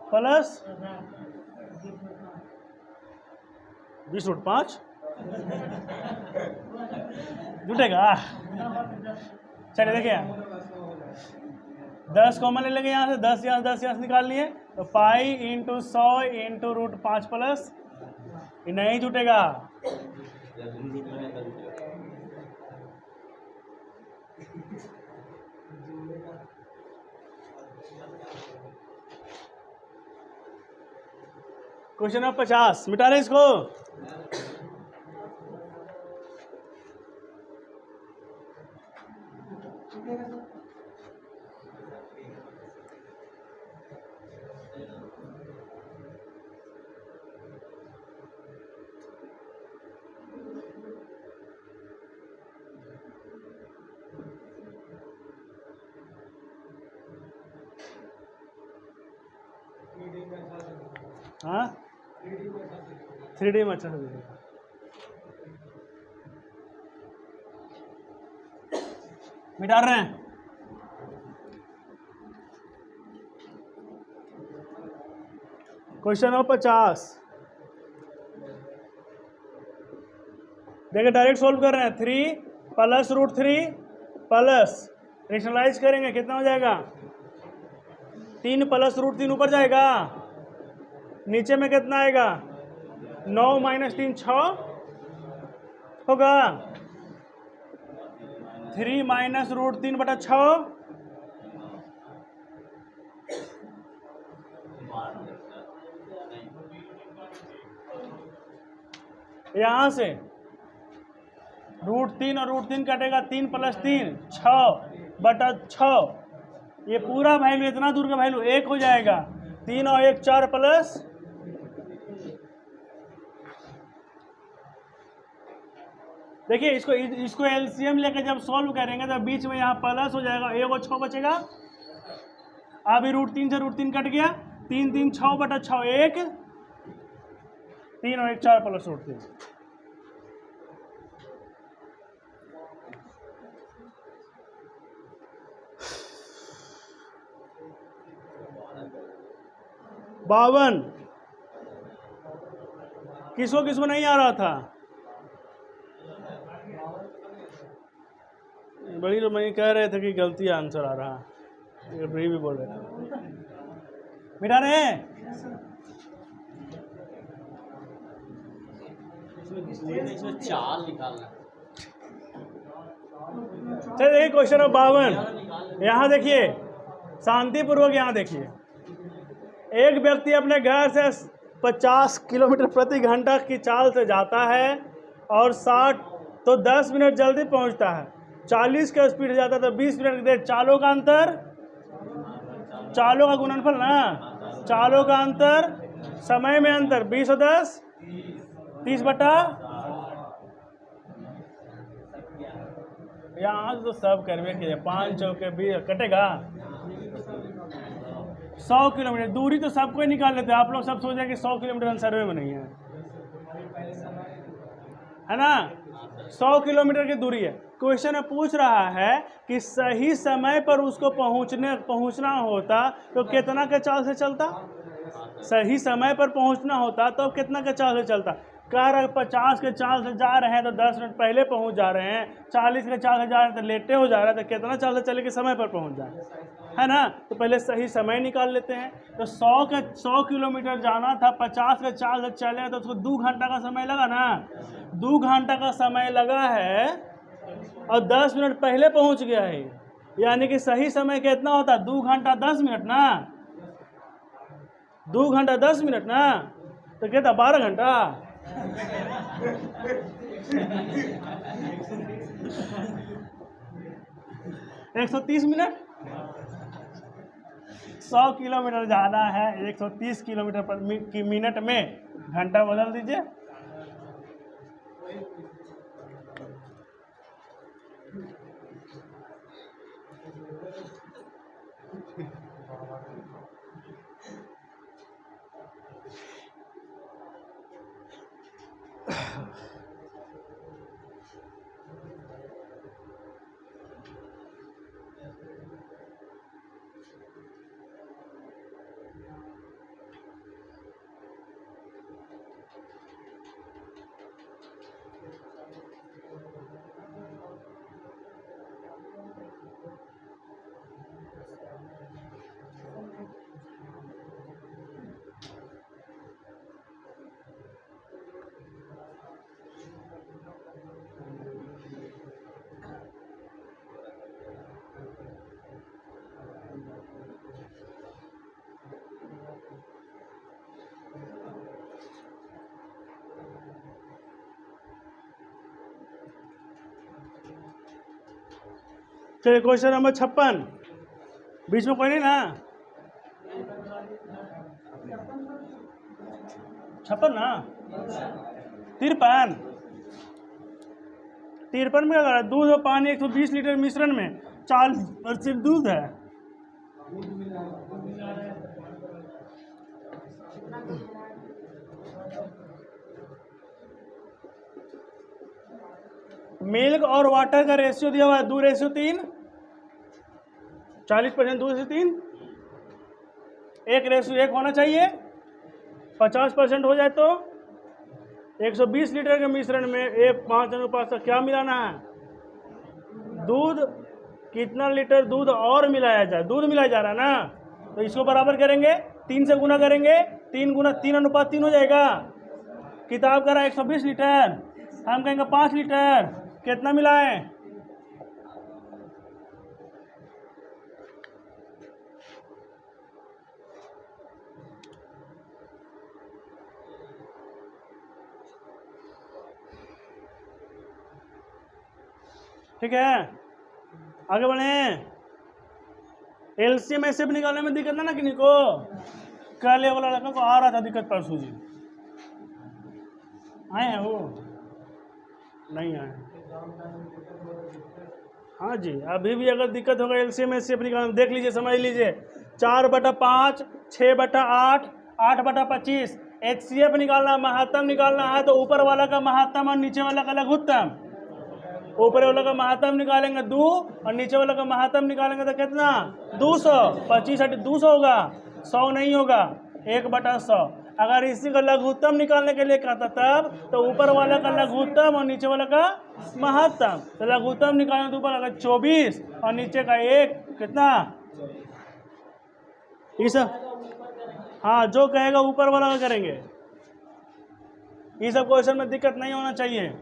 प्लस 20√5 जुटेगा। चलिए देखिए 10 कॉमन ले लेंगे यहाँ से, 10 यहाँ से निकाल लिए तो पाई इंटू 100 इंटू √5 प्लस, ये नहीं जुटेगा। क्वेश्चन नंबर 50 मिटा रहे इसको। हाँ 3D में अच्छा से दिखेगा। मिटा रहे हैं। क्वेश्चन नंबर 50 देखिए डायरेक्ट सोल्व कर रहे हैं। 3 प्लस √3 प्लस रेशनलाइज करेंगे कितना हो जाएगा, 3 प्लस √3 ऊपर जाएगा, नीचे में कितना आएगा 9 माइनस 3 6 होगा, 3 माइनस √3 बटा 6 यहां से √3 और √3 कटेगा, 3 प्लस 3 6 बटा 6, ये पूरा वैल्यू इतना दूर का वैल्यू 1 हो जाएगा, 3 और 1 4 प्लस, देखिए इसको एलसीएम लेके जब सॉल्व करेंगे तो बीच में यहाँ प्लस हो जाएगा, 1 और 6 बचेगा। अभी √3 से √3 कट गया, 3 3 6 बटा 6 1, 3 और 1 4 प्लस √3। बावन किसको किसको नहीं आ रहा था, बड़ी तो मैं कह रहे थे कि गलती आंसर आ रहा, ये भी बोल रहे थे। मिटा रहे हैं। चाल निकालना। चलिए देखिए क्वेश्चन नंबर 52, यहाँ देखिए शांतिपूर्वक, यहाँ देखिए एक व्यक्ति अपने घर से 50 किलोमीटर प्रति घंटा की चाल से जाता है और 60 तो 10 मिनट जल्दी पहुंचता है, 40 का स्पीड से जाता है तो 20 मिनट दे, चालों का अंतर, चालों का गुणनफल ना, चालों का अंतर, समय में अंतर, 20 और 10 30 बटा, यहाँ तो सब करवे के 5 चौके 20 कटेगा, 100 किलोमीटर दूरी तो सबको ही निकाल लेते हैं। आप लोग सब सोच रहे हैं कि 100 किलोमीटर सर्वे में नहीं है ना, 100 किलोमीटर की दूरी है। क्वेश्चन में पूछ रहा है कि सही समय पर उसको पहुंचना होता तो कितना के चाल से चलता, सही समय पर पहुंचना होता तो कितना के चाल से चलता। कह रहे 50 के चाल से जा रहे हैं तो 10 मिनट पहले पहुंच जा रहे हैं, 40 के चाल से जा रहे हैं तो लेटे हो जा रहा है, तो कितना चाल से चले कि समय पर पहुंच जाए, है ना। तो पहले सही समय निकाल लेते हैं। तो 100 किलोमीटर जाना था, 50 के चाल से चले तो उसको 2 घंटा का समय लगा ना, 2 घंटा का समय लगा है और 10 मिनट पहले पहुंच गया है, यानी कि सही समय कितना होता, 2 घंटा 10 मिनट ना, 2 घंटा 10 मिनट ना, तो कहता 12 घंटा 130 मिनट। 100 किलोमीटर जाना है 130 किलोमीटर पर मिनट में, घंटा बदल दीजिए। चलिए क्वेश्चन नंबर 56, बीच में कोई नहीं ना? 56 ना? 53 में क्या कर रहा है? दूध और पानी 120 लीटर मिश्रण में 40% दूध है। मिल्क और वाटर का रेशियो दिया हुआ है 2:3, 40% 2:3, 1:1 होना चाहिए। 50% हो जाए तो 120 लीटर के मिश्रण में 5 क्या मिलाना है? दूध। कितना लीटर दूध और मिलाया जाए? दूध मिलाया जा रहा है ना, तो इसको बराबर करेंगे, 3 से गुना करेंगे, 3 गुना 3:3 हो जाएगा। किताब का रहा 120 लीटर, हम कहेंगे 5 लीटर। कितना मिलाएं? ठीक है, आगे बढ़े। एलसीएम ऐसे भी निकालने में दिक्कत ना किन्हीं को? कल ये वाला लड़का को आ रहा था दिक्कत, परसों जी आए हैं, वो नहीं आए। हाँ जी, अभी भी अगर दिक्कत होगा एलसीएम एचसीएफ निकालने, देख लीजिए, समझ लीजिए। 4/5, 6/8, 8/25। एचसीएफ निकालना, महत्तम निकालना है तो ऊपर वाला का महत्तम और नीचे वाला का लघुत्तम। ऊपर वाला का महत्तम निकालेंगे 2 और नीचे वाला का महत्तम निकालेंगे तो कितना? 200। 25 200 होगा, 100 नहीं होगा, 1/100। अगर इसी का लघुत्तम निकालने के लिए कहता तब तो ऊपर वाला का लघुत्तम और नीचे वाला का महत्तम। तो लघुत्तम निकालने तो ऊपर अगर 24 और नीचे का 1, कितना? इस, हाँ, जो कहेगा ऊपर वाला का करेंगे। ये सब क्वेश्चन में दिक्कत नहीं होना चाहिए।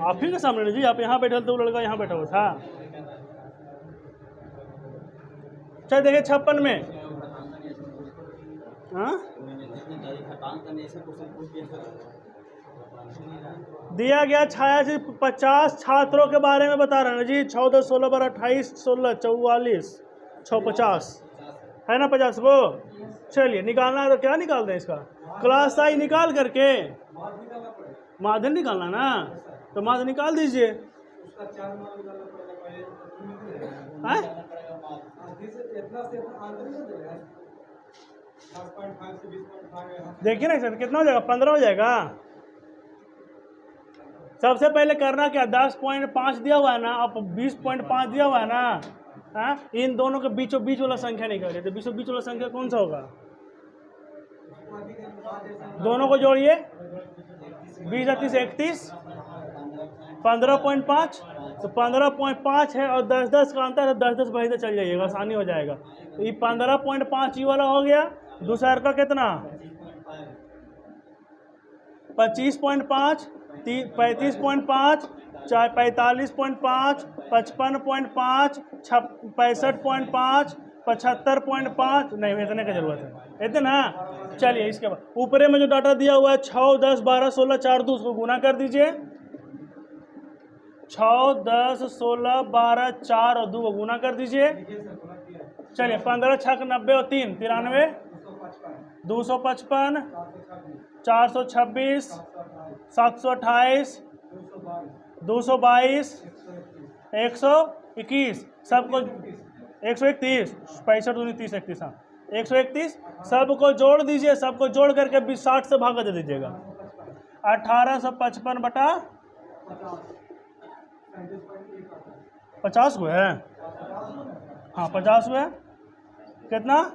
आप ही के सामने जी, आप यहाँ बैठे तो वो लड़का यहाँ बैठा हुआ था। चल देखिए 56 में, हाँ, दिया गया छाया से 50 छात्रों के बारे में बता रहे हैं जी। 14, 16, 12, 28, 16, 44, 650 है ना, 50 को। चलिए निकालना है तो क्या निकाल दें इसका? क्लास साइज निकाल करके माध्य निकालना ना, तो माध्य निकाल दीजिए। देखिए ना सर, कितना हो जाएगा? 15 हो जाएगा। सबसे पहले करना क्या, 10.5 दिया हुआ है ना, अब 20.5 दिया हुआ है ना, हाँ, इन दोनों के बीचों बीच वाला संख्या निकालिए। तो बीचों बीच वाला संख्या कौन सा होगा? दोनों को जोड़िए, 20 30 31, 15.5, तो 15.5 है और 10 का अंतर है, 10 बहीते चल जाइएगा, आसानी हो जाएगा। तो ये 15.5 ये वाला हो गया। दूसरा का कितना? 25.5, 35.5, 45.5, 55.5, 65.5, 75.5, नहीं इतने का जरूरत है, इतना। चलिए इसके बाद ऊपरे में जो डाटा दिया हुआ है 6, 10, 12, 16, 4, 2, उसको गुना कर दीजिए। 6, 10, 16, 12, 4 और 2 को गुना कर दीजिए। चलिए 15, 6, 90 और 3, 93, 255, 426, 728, 222, 121, सबको 131, 65 दूनी 30, 31, हाँ 131, सबको जोड़ दीजिए। सबको जोड़ करके 60 से भागा दे दीजिएगा। 1855 बटा 50 हुए है, हाँ 50 हुए, कितना?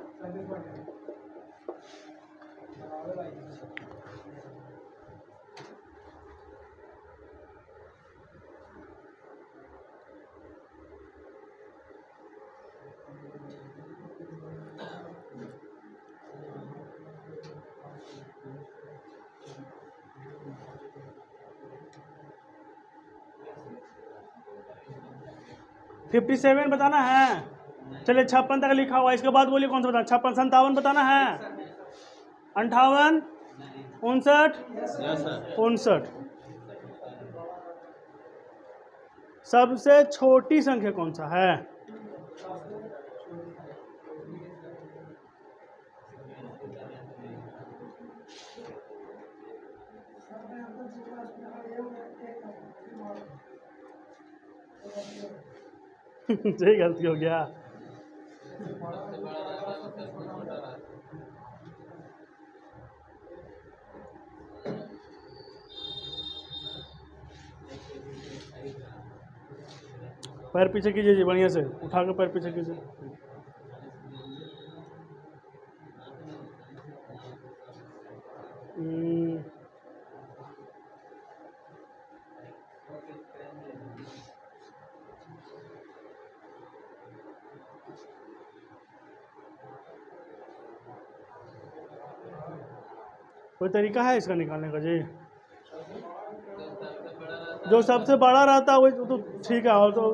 57 बताना है। चलिए 56 तक लिखा हुआ, इसके बाद बोलिए कौन सा बताना? 56, 57 बताना है। 58, 59 यस सर 59। सबसे छोटी संख्या कौन सा है? सही गलती हो गया। पैर पीछे कीजिए जी, बढ़िया से उठा के पैर पीछे कीजिए। कोई तरीका है इसका निकालने का जी? जो सबसे बड़ा रहता है वो तो ठीक है, और तो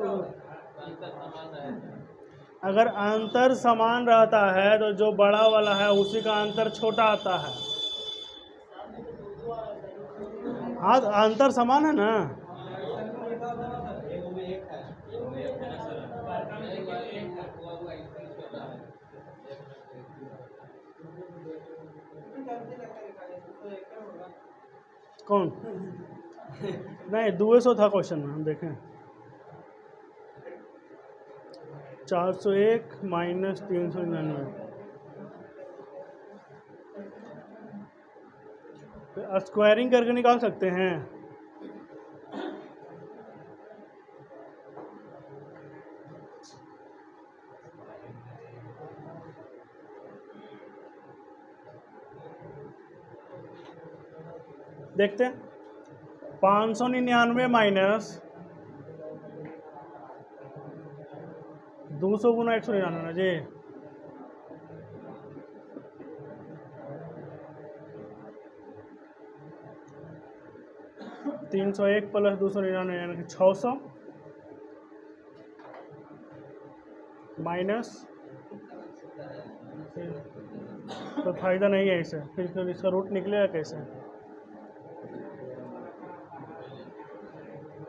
अगर अंतर समान रहता है तो जो बड़ा वाला है उसी का अंतर छोटा आता है। हाँ, तो अंतर समान है ना। कौन? नहीं, 200 था क्वेश्चन में, हम देखें। 401 माइनस 399 स्क्वायरिंग करके निकाल सकते हैं। देखते हैं। 599 माइनस 200 गुना 199 ना जी। तीन सौ एक प्लस 299 यानी कि 600 माइनस, तो फायदा नहीं है इसे, फिर इसका रूट निकलेगा कैसे?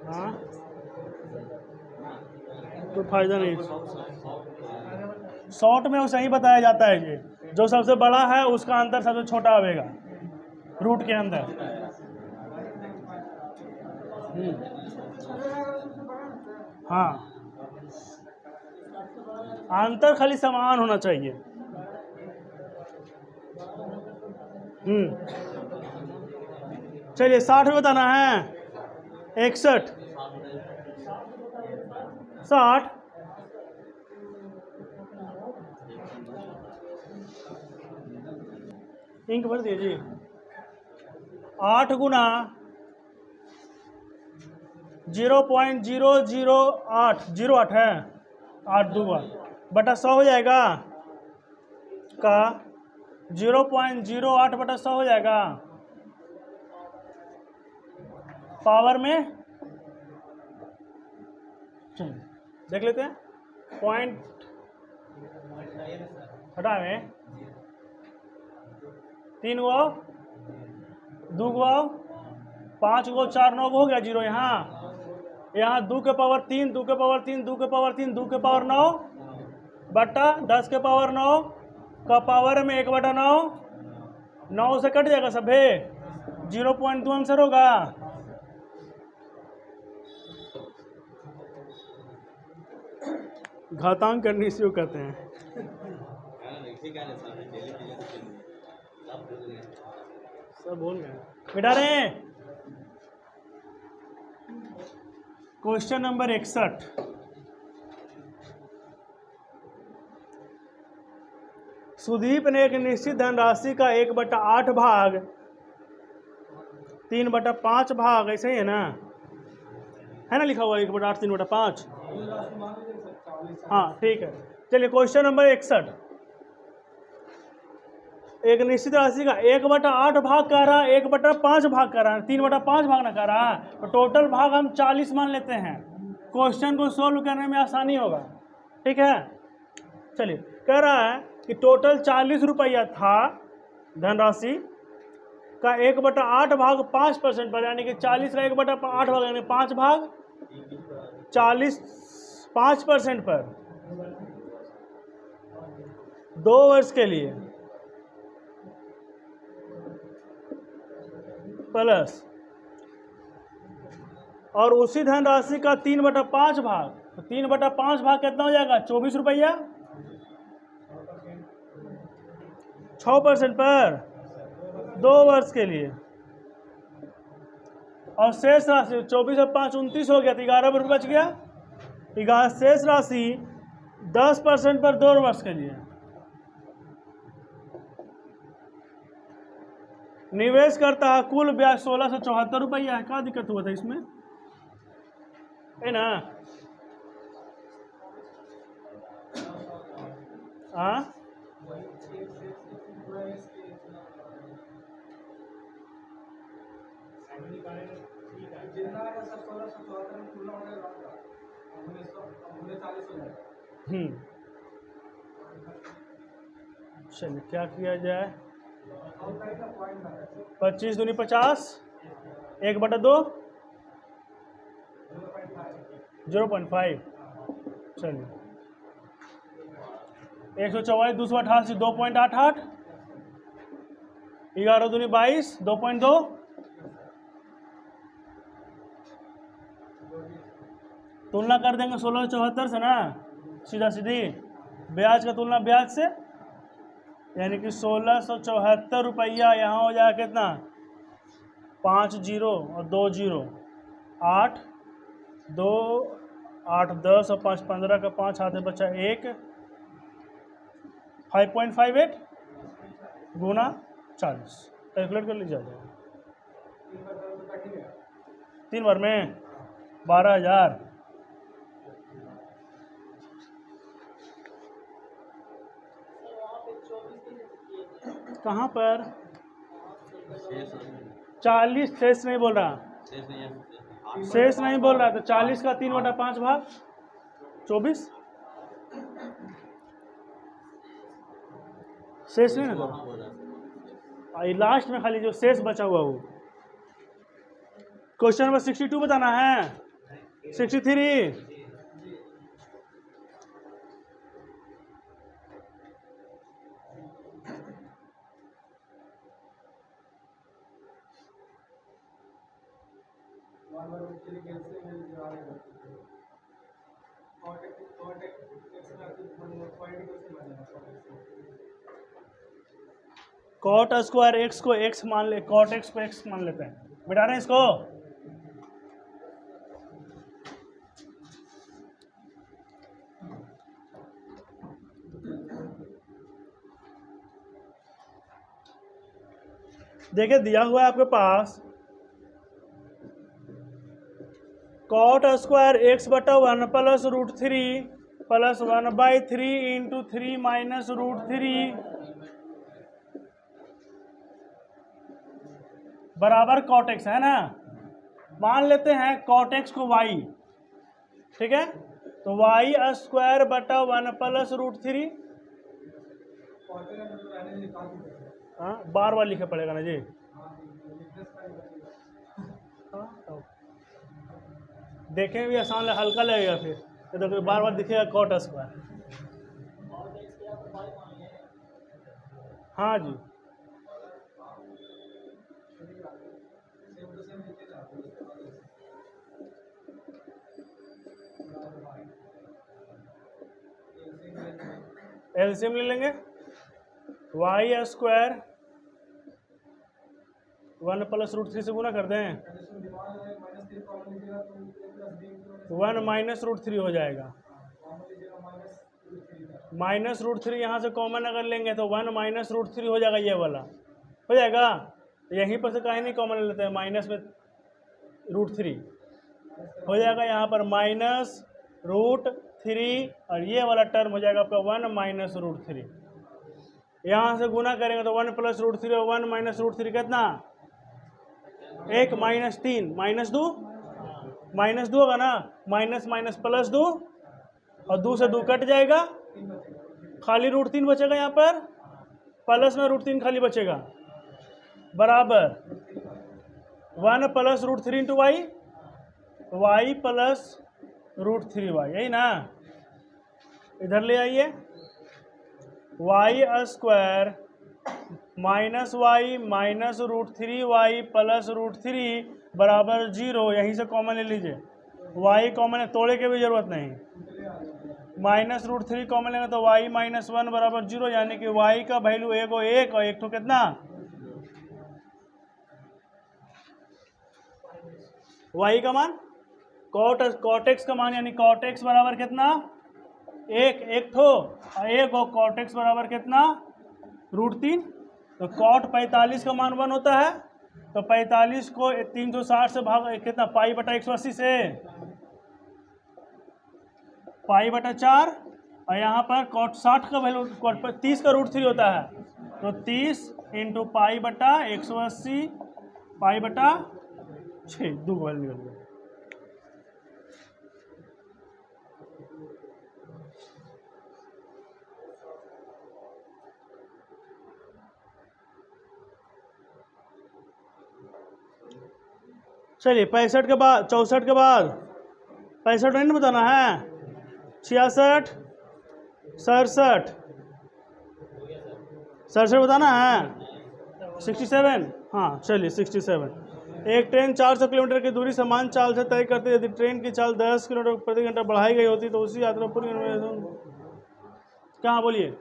हाँ, तो फायदा नहीं। शॉर्ट में उसे ही बताया जाता है जी, जो सबसे बड़ा है उसका अंतर सबसे छोटा आएगा रूट के अंदर। हाँ, अंतर खाली समान होना चाहिए। चलिए 60 बताना है। 61 60 इंक भर दिए जी। 8 गुना 0.008 है, 8 दूगा बटा 100 हो जाएगा का 0.08 बटा 100 हो जाएगा पावर में। देख लेते हैं। पॉइंट हटावे 3 गो 2 गो 5 गो 4 9 गो हो गया जीरो। यहाँ 2 के पावर 3 2 के पावर 3 2 के पावर 3 2 के पावर 9 बटा 10 के पावर 9 का पावर में 1/9 9 से कट जाएगा सभे 0.2 आंसर होगा। घातांक करनी शुरू कहते हैं। सब बोल गए बेटा रे। Question number 61। सुदीप ने एक निश्चित धनराशि का 1/8 भाग 3/5 भाग, ऐसे ही है ना लिखा हुआ 1/8 3/5। हाँ ठीक है। चलिए क्वेश्चन नंबर 61। एक निश्चित राशि का 1/8 भाग कह रहा है, 1/5 भाग कह रहा है, 3/5 भाग ना कह रहा है, तो टोटल भाग हम 40 मान लेते हैं। क्वेश्चन को सोल्व करने में आसानी होगा। ठीक है। चलिए कह रहा है कि टोटल 40 रुपया था धनराशि का 1/8 भाग 5% पर, यानी कि 40 का 1/8 भाग यानी 5 भाग 40 5% पर 2 वर्ष के लिए प्लस, और उसी धनराशि का 3/5 भाग, तो 3/5 भाग कितना हो जाएगा 24 रुपया 6% पर 2 वर्ष के लिए, और शेष राशि 24 और 5 29 हो गया, तो 11 रुपये बच गया। शेष राशि 10% पर 2 वर्ष के लिए। निवेश करता है, कुल ब्याज 1674 रुपया है। क्या दिक्कत हुआ था इसमें, है ना? हाँ, चलिए क्या किया जाए, 25 दूनी 50, 1/2 0.5, चलिए 144 288 2.88, 11 दूनी 22 2.2, तुलना कर देंगे 1674 से ना, सीधा सीधी ब्याज का तुलना ब्याज से, यानी कि 1674 रुपया यहाँ हो जाएगा कितना 5 0 और 2 0, 8 2 8 10 और 5 15 का 5 हाथ में बचा 1, 5.58 गुना 40, कैलकुलेट कर लीजिए। 3 बार में 12,000। कहाँ पर 40 शेष नहीं बोल रहा, शेष नहीं बोल रहा, तो 40 का 3/5 भाग 24 शेष नहीं ना, तो लास्ट में खाली जो शेष बचा हुआ वो। क्वेश्चन नंबर 62 बताना है, 63 कॉट स्क्वायर एक्स को एक्स मान ले, कॉट एक्स को एक्स मान लेते हैं, मिटा रहे हैं इसको। देखिए दिया हुआ है आपके पास cot square x/1 plus √3 plus 1/3 into 3 minus √3 बराबर कॉट एक्स, है ना। मान लेते हैं कॉट एक्स को y, ठीक है, तो y²/1 प्लस √3, हाँ बार बार लिखना पड़ेगा ना जी, देखें भी आसान हल्का लगेगा, फिर तो बार बार दिखेगा कॉट स्क्वायर। हाँ जी, एलसीएम ले लेंगे, y² 1 प्लस √3 से गुना कर दें, 1 माइनस √3 हो जाएगा, माइनस √3 यहाँ से कॉमन अगर लेंगे तो 1 माइनस √3 हो जाएगा, ये वाला हो जाएगा। यहीं पर से कहीं नहीं कॉमन ले लेते हैं, माइनस में √3 हो जाएगा, यहाँ पर माइनस √3 और ये वाला टर्म हो जाएगा आपका 1 माइनस √3। यहाँ से गुना करेंगे तो 1 प्लस √3 और 1 माइनस √3 कितना 1 माइनस 3 माइनस 2 होगा ना, माइनस माइनस प्लस 2 और 2 से 2 कट जाएगा, खाली √3 बचेगा, यहाँ पर प्लस में √3 खाली बचेगा, बराबर 1 plus root 3 into y, y plus root 3y, यही ना। इधर ले आइए, y square minus y minus root 3y plus root 3 बराबर 0, यहीं से कॉमन ले लीजिए। y कॉमन है, तोड़े के भी जरूरत नहीं। माइनस रूट 3 कॉमन लेंगे तो y माइनस 1 बराबर 0, यानी कि y का वैल्यू एगो 1 और एक तो कितना, y का मान कॉट एक्स का मान, यानी कॉट एक्स बराबर कितना, एक ठो, और एक और कॉट एक्स बराबर कितना, रूट 3। तो कॉट 45 का मान 1 होता है, तो 45 को 360 से भाग कितना, पाई बटा 180 से पाई बटा 4, और यहाँ पर कॉट 60 का वैल्यू, कॉट 30 का रूट 3 होता है, तो 30 इंटू पाई बटा 180 पाई बटा 6, दो वैल्यू निकल गया। चलिए 65 के बाद 64 के बाद 65 नहीं बताना है, 66 67 67 बताना है, 67, हाँ चलिए 67। एक ट्रेन 400 किलोमीटर की दूरी समान चाल से तय करती है। यदि ट्रेन की चाल 10 किलोमीटर प्रति घंटा बढ़ाई गई होती तो उसी यात्रा पूरी कहाँ, बोलिए।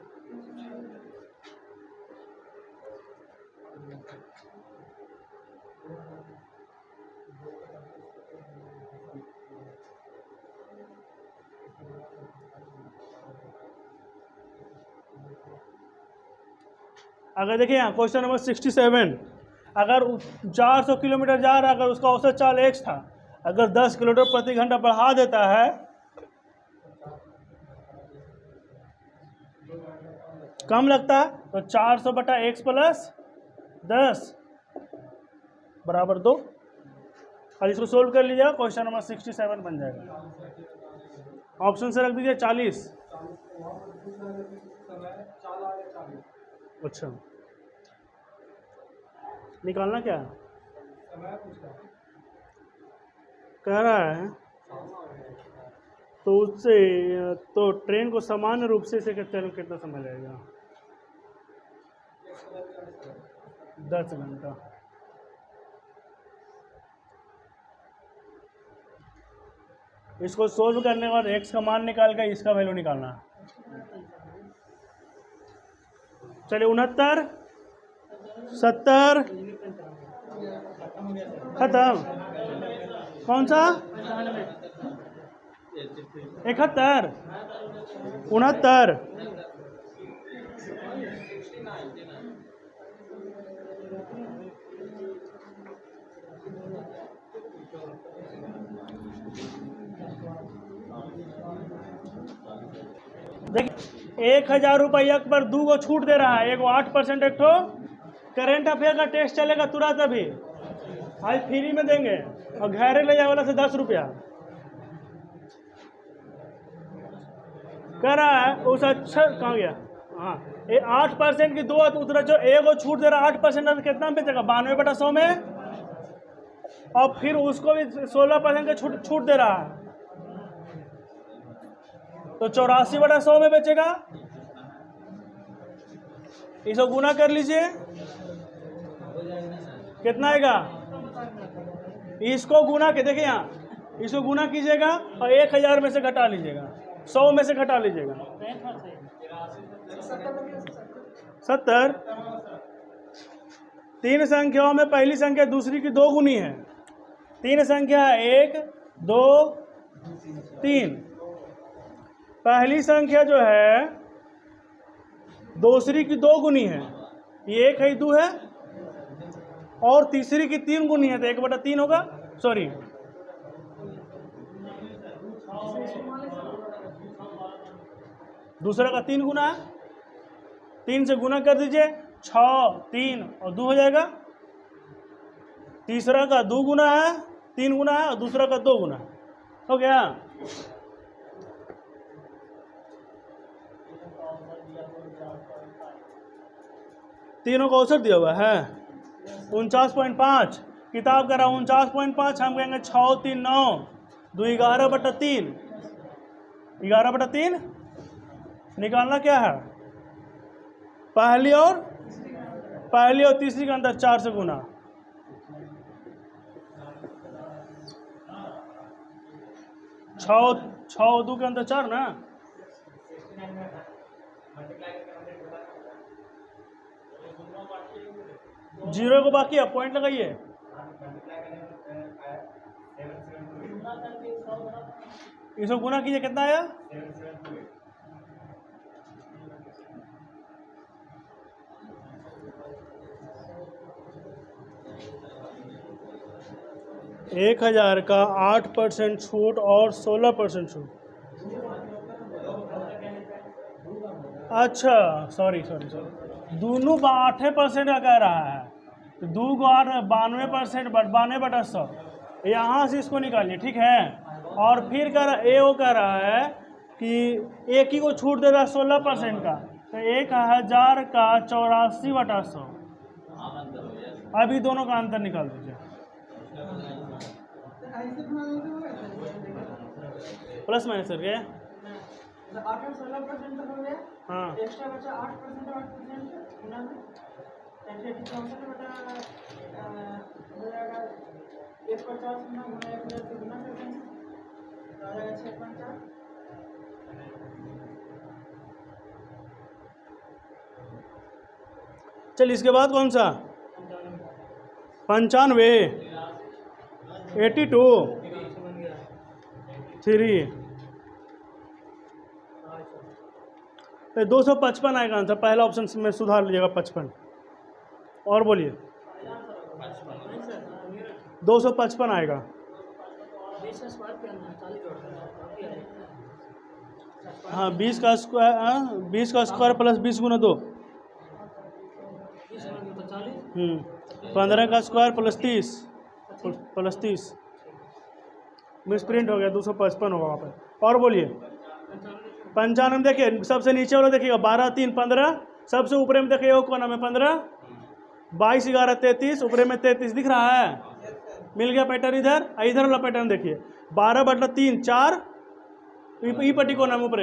अगर देखिए यहाँ क्वेश्चन नंबर 67, अगर 400 किलोमीटर जा रहा है, अगर उसका औसत चाल x था, अगर 10 किलोमीटर प्रति घंटा बढ़ा देता है, कम लगता है, तो 400 बटा x प्लस 10 बराबर 2। और इसको सोल्व कर लीजिएगा, क्वेश्चन नंबर 67 बन जाएगा। ऑप्शन से रख दीजिए 40। अच्छा, निकालना क्या है, कह रहा है तो उससे, तो ट्रेन को सामान्य रूप से इसे कितना समय लगेगा, 10 घंटा। इसको सोल्व करने के बाद x का मान निकाल कर इसका वैल्यू निकालना है। चलिए 69 70 खत्म, कौन सा 71 69 देखिए 1000 रुपया पर 2 को छूट दे रहा है, एगो 8%, एक ठो करेंट अफेयर का टेस्ट चलेगा तुरंत, अभी आज फ्री में देंगे, और घरे ले जाए वाला से 10 रुपया कह रहा है उस, अच्छा कहाँ गया, हाँ ये 8% की 2 उतरा, जो एगो छूट दे रहा है 8%, कितना में बेचेगा, 92 बटा 100 में, और फिर उसको भी 16% का छूट दे रहा है, तो 84 बटा 100 में बेचेगा। इसको गुना कर लीजिए, कितना आएगा, इसको गुना के देखिए यहाँ, इसको गुना कीजिएगा और 1000 में से घटा लीजिएगा, 100 में से घटा लीजिएगा, 70। 3 संख्याओं में पहली संख्या दूसरी की 2 गुनी है। 3 संख्या 1 2 3, पहली संख्या जो है दूसरी की 2 गुनी है, ये 1 है 2 है, और तीसरी की 3 गुनी है, तो 1 बटा 3 होगा, सॉरी दूसरा का 3 गुना है, 3 से गुना कर दीजिए, 6 3 और 2 हो जाएगा। तीसरा का 2 गुना है, 3 गुना है, और दूसरा का 2 गुना है, हो गया। तीनों का औसत दिया हुआ है, 49.5, किताब कह रहा 49.5, हम कहेंगे 6 3 9, 2 11/3, 11/3 निकालना क्या है, पहली और तीसरी का अंतर 4 से गुना, छः 2 के अंदर 4 ना, जीरो को बाकी है पॉइंट लगाइए, इसको गुना कीजिए, कितना आया, एक 1000 का 8% छूट और 16% छूट। अच्छा सॉरी, दोनों 8% का कह रहा है, तो 2 को 8 92%, 92/100, यहाँ से इसको निकालिए, ठीक है। और फिर कह रहा ए, वो कह रहा है कि एक ही को छूट दे रहा है 16% का, तो 1000 का 84/100, अभी दोनों का अंतर निकाल दीजिए, प्लस माइनस करके, 8 और 16% हो गया, हाँ एक्स्ट्रा बचा 8% और 8% गुना में 64 बटा हो जाएगा 150 गुना 1000 से गुना कर देंगे तो आ जाएगा 6.4। चल इसके बाद कौन सा, 95, 82, 3, 255 आएगा आंसर, पहला ऑप्शन में सुधार लीजिएगा 55, और बोलिए 255 आएगा, 20 का स्क्वायर करना है 40 जोड़ना है, हाँ 20 का स्क्वायर, 20 का स्क्वायर प्लस 20 गुना 2, 15 का स्क्वायर प्लस 30 मिस प्रिंट हो गया, 255 होगा वहाँ पर, और बोलिए 95, देखिए सबसे नीचे वाला देखिएगा 12 3 15, सबसे ऊपर में देखिए कोना में 15, 22 11 33, ऊपर में 33 दिख रहा है, मिल गया पैटर्न। इधर वाला पैटर्न देखिए 12/3 4, ई पट्टी कोना में ऊपर